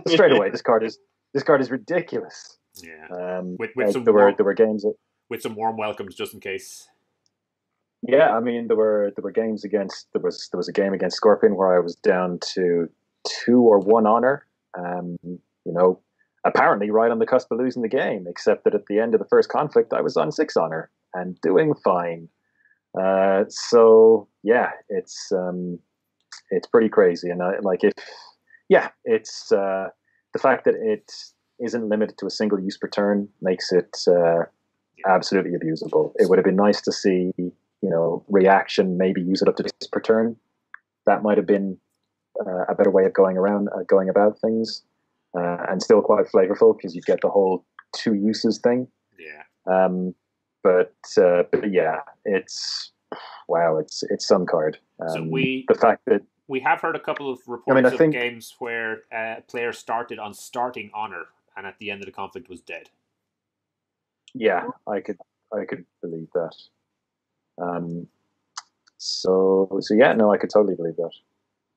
straight away. This card is ridiculous. Yeah, there were games with some warm welcomes just in case. Yeah, I mean, there were games against there was a game against Scorpion where I was down to 2 or 1 honor. You know, apparently right on the cusp of losing the game, except that at the end of the first conflict, I was on 6 honor and doing fine. So yeah, it's pretty crazy, and it's the fact that it isn't limited to a single use per turn makes it absolutely abusable. It would have been nice to see, you know, reaction, maybe use it up to 6 per turn. That might have been a better way of going about things, and still quite flavorful because you get the whole two uses thing. Yeah. But yeah, it's some card. So the fact that we have heard a couple of reports of games where players started on starting honor, and at the end of the conflict was dead. Yeah, I could believe that. So yeah, no, I could totally believe that.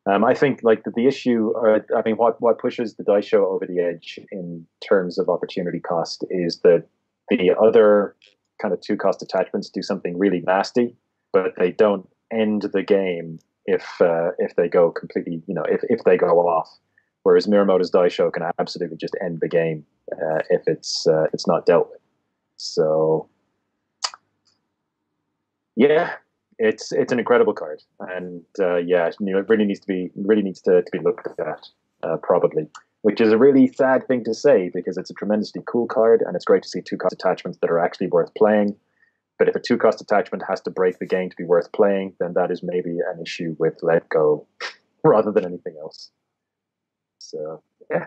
I think like the issue, I mean, what pushes the dice show over the edge in terms of opportunity cost is that the other kind of 2-cost attachments do something really nasty, but they don't end the game if they go completely, if they go off. Whereas Mirumoto's dice show can absolutely just end the game if it's not dealt with. So yeah. It's an incredible card, and it really needs to be looked at probably, which is a really sad thing to say because it's a tremendously cool card, and it's great to see 2-cost attachments that are actually worth playing. But if a 2-cost attachment has to break the game to be worth playing, then that is maybe an issue with Let Go rather than anything else. So yeah.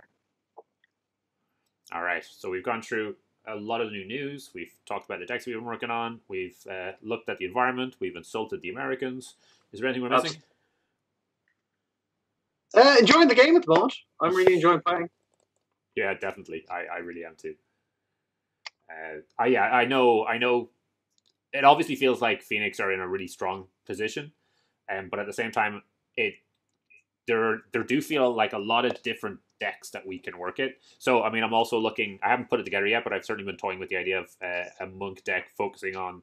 All right, so we've gone through a lot of new news. We've talked about the decks we've been working on. We've looked at the environment. We've insulted the Americans. Is there anything we're missing? Enjoying the game at the moment. I'm really enjoying playing. Yeah, definitely. I really am too. I know. It obviously feels like Phoenix are in a really strong position, but at the same time, there do feel like a lot of different decks that we can work it. So, I mean, I'm also looking, I haven't put it together yet, but I've certainly been toying with the idea of a monk deck focusing on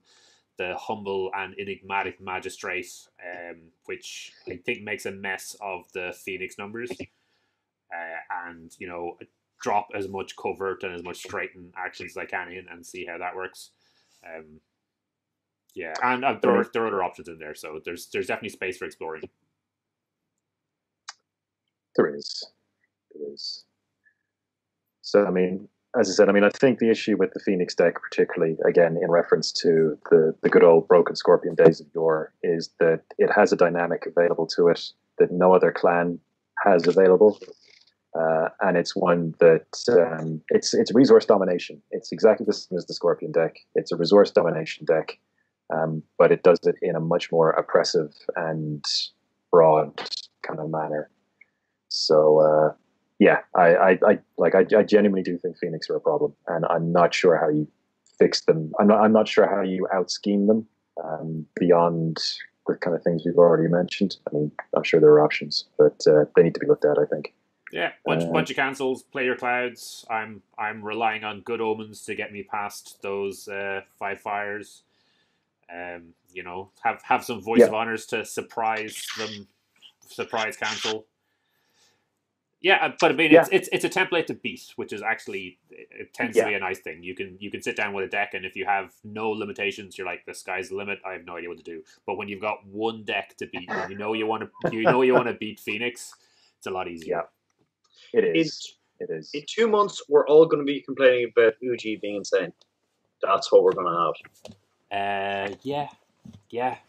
the humble and enigmatic magistrate, which I think makes a mess of the Phoenix numbers, and, drop as much covert and as much straighten actions as I can in and see how that works. Yeah, and there are other options in there, so there's definitely space for exploring. There is. So, I mean, as I said, I think the issue with the Phoenix deck, particularly, again, in reference to the good old Broken Scorpion days of yore, is that it has a dynamic available to it that no other clan has available. And it's one that it's resource domination. It's exactly the same as the Scorpion deck. It's a resource domination deck, but it does it in a much more oppressive and broad kind of manner. So I genuinely do think Phoenix are a problem, and I'm not sure how you fix them. I'm not sure how you out scheme them beyond the kind of things we've already mentioned. I mean, I'm sure there are options, but they need to be looked at, I think. Yeah, bunch of cancels. Play your clouds. I'm relying on good omens to get me past those 5 fires. Have some voice of honors to surprise cancel. Yeah, but I mean, it's a template to beat, which is actually, it tends to be a nice thing. You can sit down with a deck, and if you have no limitations, you're like, the sky's the limit. I have no idea what to do. But when you've got one deck to beat, and you want to beat Phoenix, it's a lot easier. Yeah, it is. In 2 months, we're all going to be complaining about Uji being insane. That's what we're going to have. Yeah.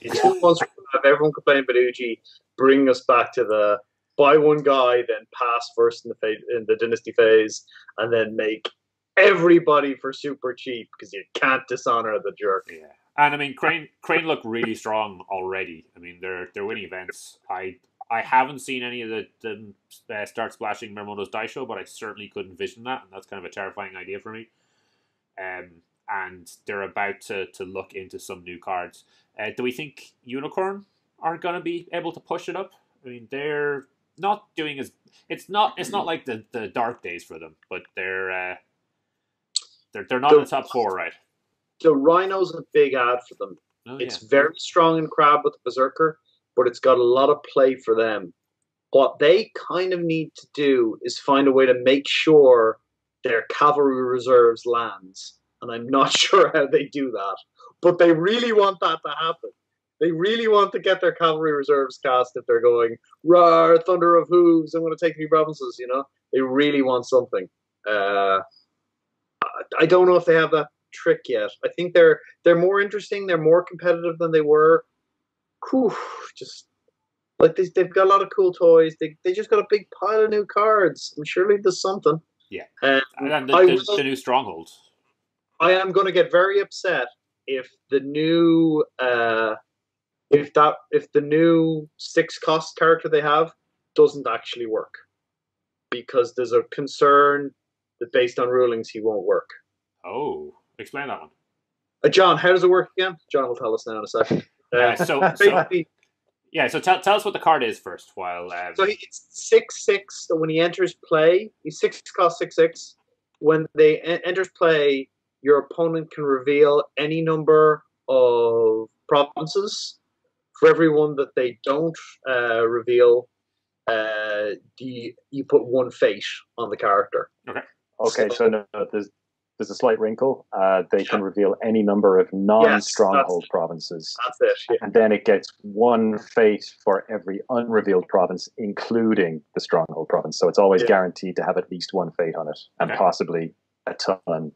In 2 months, we're going to have everyone complaining about Uji, bringing us back to the buy one guy, then pass first in the Dynasty phase, and then make everybody for super cheap because you can't dishonor the jerk. Yeah, and I mean, Crane look really strong already. I mean, they're winning events. I haven't seen any of them start splashing Mirumoto's dice show, but I certainly could envision that, and that's kind of a terrifying idea for me. And they're about to look into some new cards. Do we think Unicorn are going to be able to push it up? I mean, they're not doing as it's not like the dark days for them, but they're not in the top 4, right? The Rhino's a big ad for them. It's very strong in Crab with the Berserker, but it's got a lot of play for them. What they kind of need to do is find a way to make sure their cavalry reserves lands, and I'm not sure how they do that, but they really want that to happen. They really want to get their cavalry reserves cast if they're going, "Roar, thunder of hooves, I'm going to take me provinces," They really want something. I don't know if they have that trick yet. I think they're more interesting. They're more competitive than they were. Like they've got a lot of cool toys. They just got a big pile of new cards. And surely there's something. Yeah, And the new Stronghold. I am going to get very upset if the new if the new 6-cost character they have doesn't actually work, because there's a concern that based on rulings he won't work. Oh, explain that one. John, how does it work again? John will tell us now in a second. So tell us what the card is first. While so it's 6/6. So when he enters play, he's 6-cost 6/6. When they enters play, your opponent can reveal any number of provinces. For every one that they don't reveal, you put 1 fate on the character. Okay. So no, there's a slight wrinkle. They can reveal any number of non-stronghold provinces. That's it. Yeah. And then it gets 1 fate for every unrevealed province, including the stronghold province. So it's always guaranteed to have at least 1 fate on it, and possibly a ton.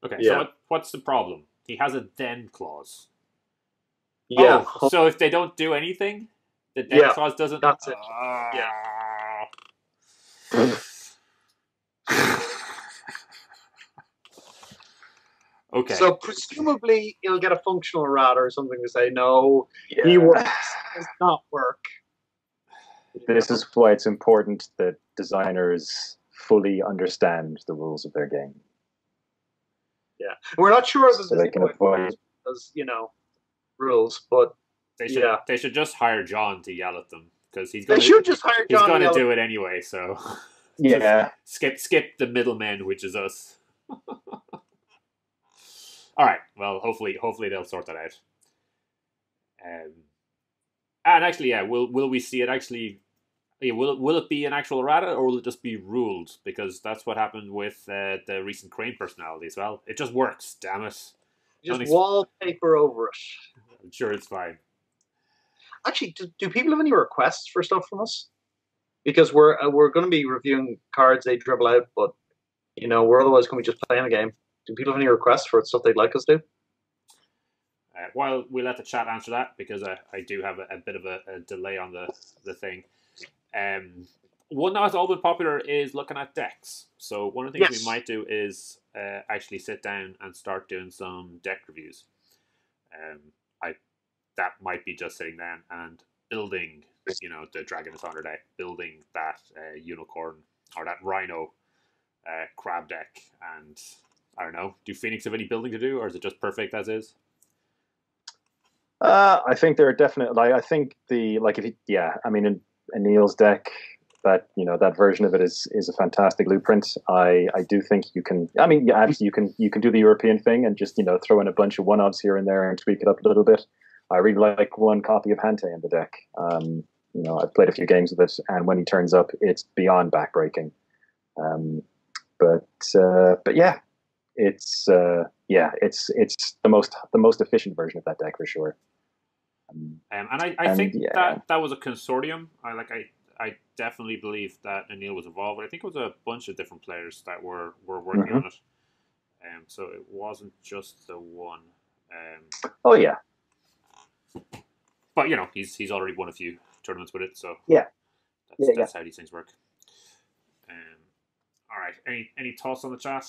Okay, so what's the problem? He has a then clause. Yeah. Oh, so if they don't do anything, the then clause doesn't... That's it. Okay. So presumably he'll get a functional errata or something to say, no, he works, does not work. This is why it's important that designers fully understand the rules of their game. Yeah. We're not sure that so they can avoid as, rules, but they should just hire John to yell at them, because he's going to do it anyway, so skip the middleman, which is us. All right. Well, hopefully they'll sort that out. And actually, will we see it actually? Yeah, will it be an actual errata, or will it just be ruled? Because that's what happened with the recent Crane personality as well. It just works. Damn it! Just wallpaper over it. I'm sure it's fine. Actually, do people have any requests for stuff from us? Because we're going to be reviewing cards they dribble out, but we're otherwise going to be just playing a game. Do people have any requests for stuff they'd like us to do? Well, we'll let the chat answer that, because I do have a bit of a delay on the thing. One that's all been popular is looking at decks. So one of the things we might do is actually sit down and start doing some deck reviews. That might be just sitting down and building, the Dragon of Thunder deck, building that unicorn or that rhino crab deck, and I don't know. Do Phoenix have any building to do, or is it just perfect as is? I think there are definitely. I think in Neil's deck, that version of it is a fantastic blueprint. I do think you can. I mean, you can do the European thing and just throw in a bunch of one-offs here and there and tweak it up a little bit. I really like 1 copy of Hante in the deck. I've played a few games with it, and when he turns up, it's beyond backbreaking. But yeah. It's the most efficient version of that deck for sure. And I think that was a consortium. I definitely believe that Anil was involved, but I think it was a bunch of different players that were working on it. So it wasn't just the one. Oh yeah. But he's already won a few tournaments with it, so that's how these things work. All right. Any thoughts on the chat?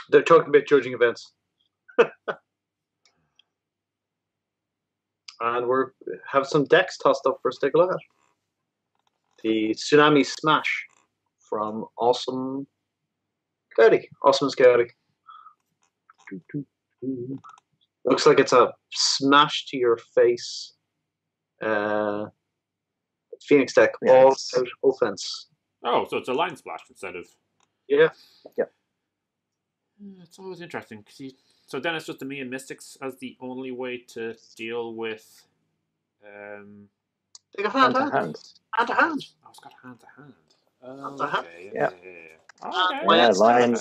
They're talking about judging events. And we have some decks tossed up for us to take a look at. The Tsunami Smash from Awesome Scouty. Looks like it's a smash to your face Phoenix deck, all out offense. Oh, so it's a line splash instead of... Yeah. It's always interesting. So then it's just the me and Mystics as the only way to deal with... They got hand to hand. Hand to hand. Oh, it's got hand to hand. Hand to hand. Yeah. Okay. Lions are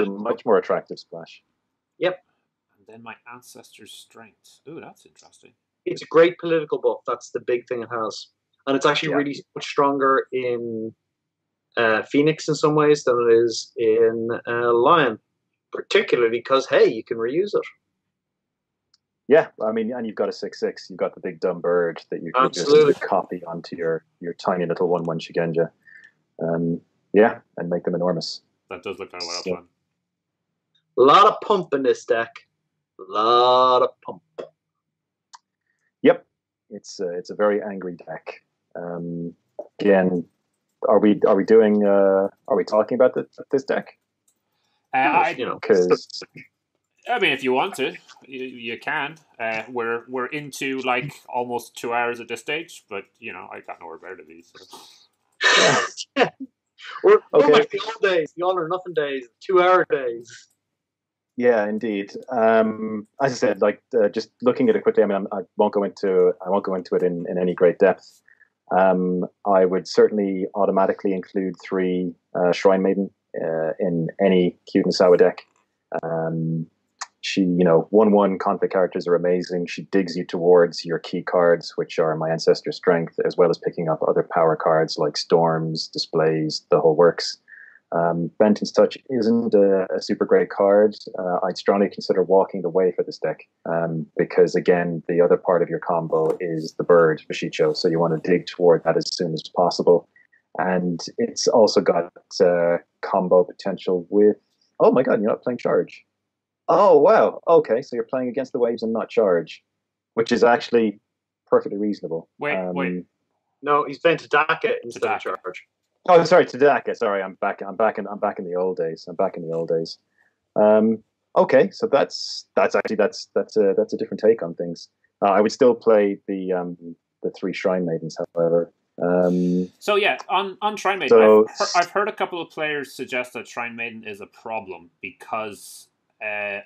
much more attractive splash. Yep. And then my Ancestor's Strength. Ooh, that's interesting. It's a great political buff. That's the big thing it has. And it's actually really much stronger in Phoenix in some ways than it is in Lion. Particularly because, hey, you can reuse it. Yeah, I mean, and you've got a 6/6. You've got the big dumb bird that you can Absolutely. just copy onto your tiny little 1/1 Shigenja. Yeah, and make them enormous. That does look like a lot of So, fun. A lot of pump in this deck. A lot of pump. yep, it's a very angry deck. Again, are we talking about this deck? Because I mean, if you want to, you can. We're into like almost 2 hours at this stage, but I got nowhere better to be. So. We're like the old days, the all or nothing days, 2-hour days. Yeah, indeed. As I said, like just looking at it quickly. I mean, I won't go into it in any great depth. I would certainly automatically include 3 Shrine Maiden in any cute and sour deck. She, 1/1 conflict characters are amazing. She digs you towards your key cards, which are my Ancestor Strength, as well as picking up other power cards like Storms, Displays, the whole works. Benton's Touch isn't a super great card. I'd strongly consider walking away for this deck because, again, the other part of your combo is the bird, Bishicho, so you want to dig toward that as soon as possible. And it's also got combo potential with, oh my god, you're not playing Charge. Oh, wow. Okay, so you're playing against the waves and not Charge, which is actually perfectly reasonable. Wait. No, he's playing Tadaka instead of Charge. Oh, sorry, Tadaka. Sorry, I'm back in the old days. Okay, so that's a different take on things. I would still play the 3 Shrine Maidens, however. So yeah, on Shrine Maiden, I've heard a couple of players suggest that Shrine Maiden is a problem because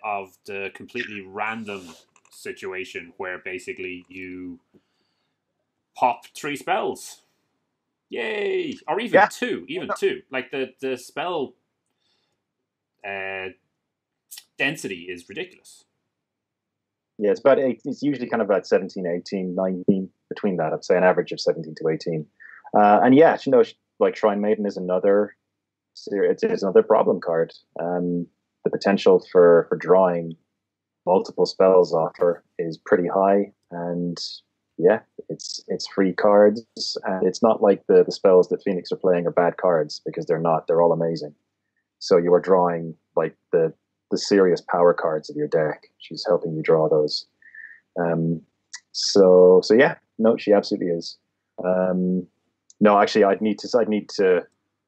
of the completely random situation where basically you pop 3 spells. Yay! Or even 2. Like the spell density is ridiculous. Yeah, it's about 8. It's usually kind of about 17, 18, 19, between that. I'd say an average of 17 to 18. And yeah, like Shrine Maiden is another problem card. The potential for drawing multiple spells off her is pretty high, and yeah, it's free cards, and it's not like the spells that Phoenix are playing are bad cards, because they're not. They're all amazing. So you are drawing like the serious power cards of your deck. She's helping you draw those. So yeah, no, she absolutely is. No, actually, I'd need to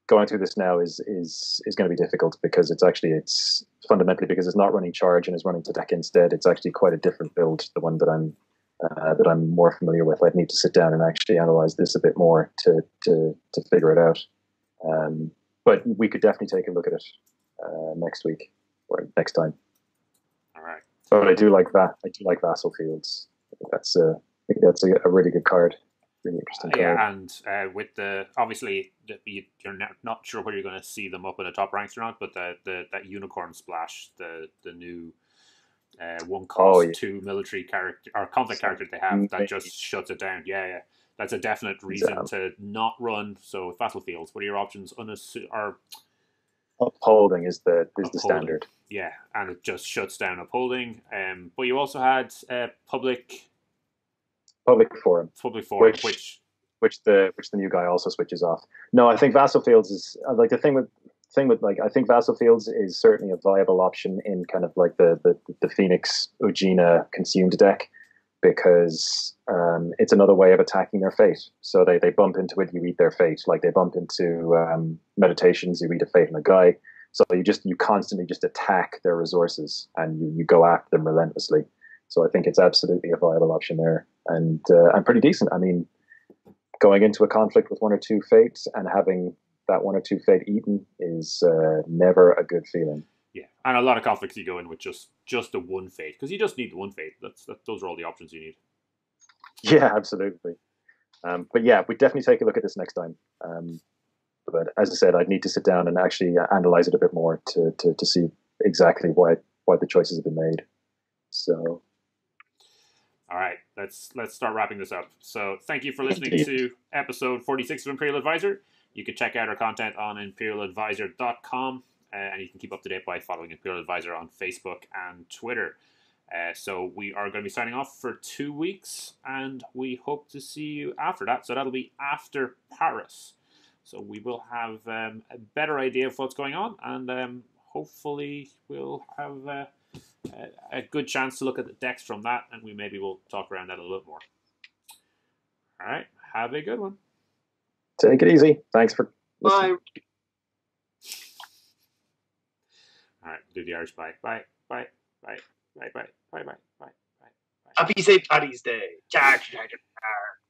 going through this now is going to be difficult, because it's fundamentally because it's not running Charge and is running Tadaka instead. It's actually quite a different build, the one that I'm more familiar with. I'd need to sit down and actually analyze this a bit more to figure it out. But we could definitely take a look at it next week or next time. All right. But I do like that. I do like Vassal Fields. I think that's a really good card. Really interesting card. Yeah, and with the obviously you're not sure whether you're going to see them up in the top ranks or not, but that Unicorn Splash, the new 1 cost 2 military character or conflict character they have, that just shuts it down. Yeah. That's a definite reason to not run. So Vassal Fields, what are your options? Upholding is the standard. Yeah, and it just shuts down Upholding. But you also had Public Forum, which the new guy also switches off. No, I think Vassal Fields is like the thing with I think Vassal Fields is certainly a viable option in kind of like the Phoenix Ugina consumed deck, because it's another way of attacking their fate. So they bump into it, you eat their fate. Like they bump into meditations, you eat a fate on a guy. So you constantly just attack their resources, and you go after them relentlessly. So I think it's absolutely a viable option there, and pretty decent. I mean, going into a conflict with 1 or 2 fates and having that 1 or 2 fate eaten is never a good feeling. Yeah, and a lot of conflicts you go in with just the 1 fate, because you just need the 1 fate. Those are all the options you need. Yeah, absolutely. But yeah, we definitely take a look at this next time. But as I said, I'd need to sit down and actually analyze it a bit more to see exactly why the choices have been made. So, all right, let's start wrapping this up. So, thank you for listening to episode 46 of Imperial Advisor. You can check out our content on imperialadvisor.com, and you can keep up to date by following Imperial Advisor on Facebook and Twitter. So we are going to be signing off for 2 weeks, and we hope to see you after that. So that'll be after Paris. So we will have a better idea of what's going on, and hopefully we'll have a good chance to look at the decks from that, and we maybe will talk around that a little bit more. All right, have a good one. Take it easy. Thanks for listening. Bye. All right, do the Irish bye. Bye. Bye. Bye. Bye. Bye. Bye. Bye. Bye. Bye. Happy St. Paddy's Day. Char, char, char, char.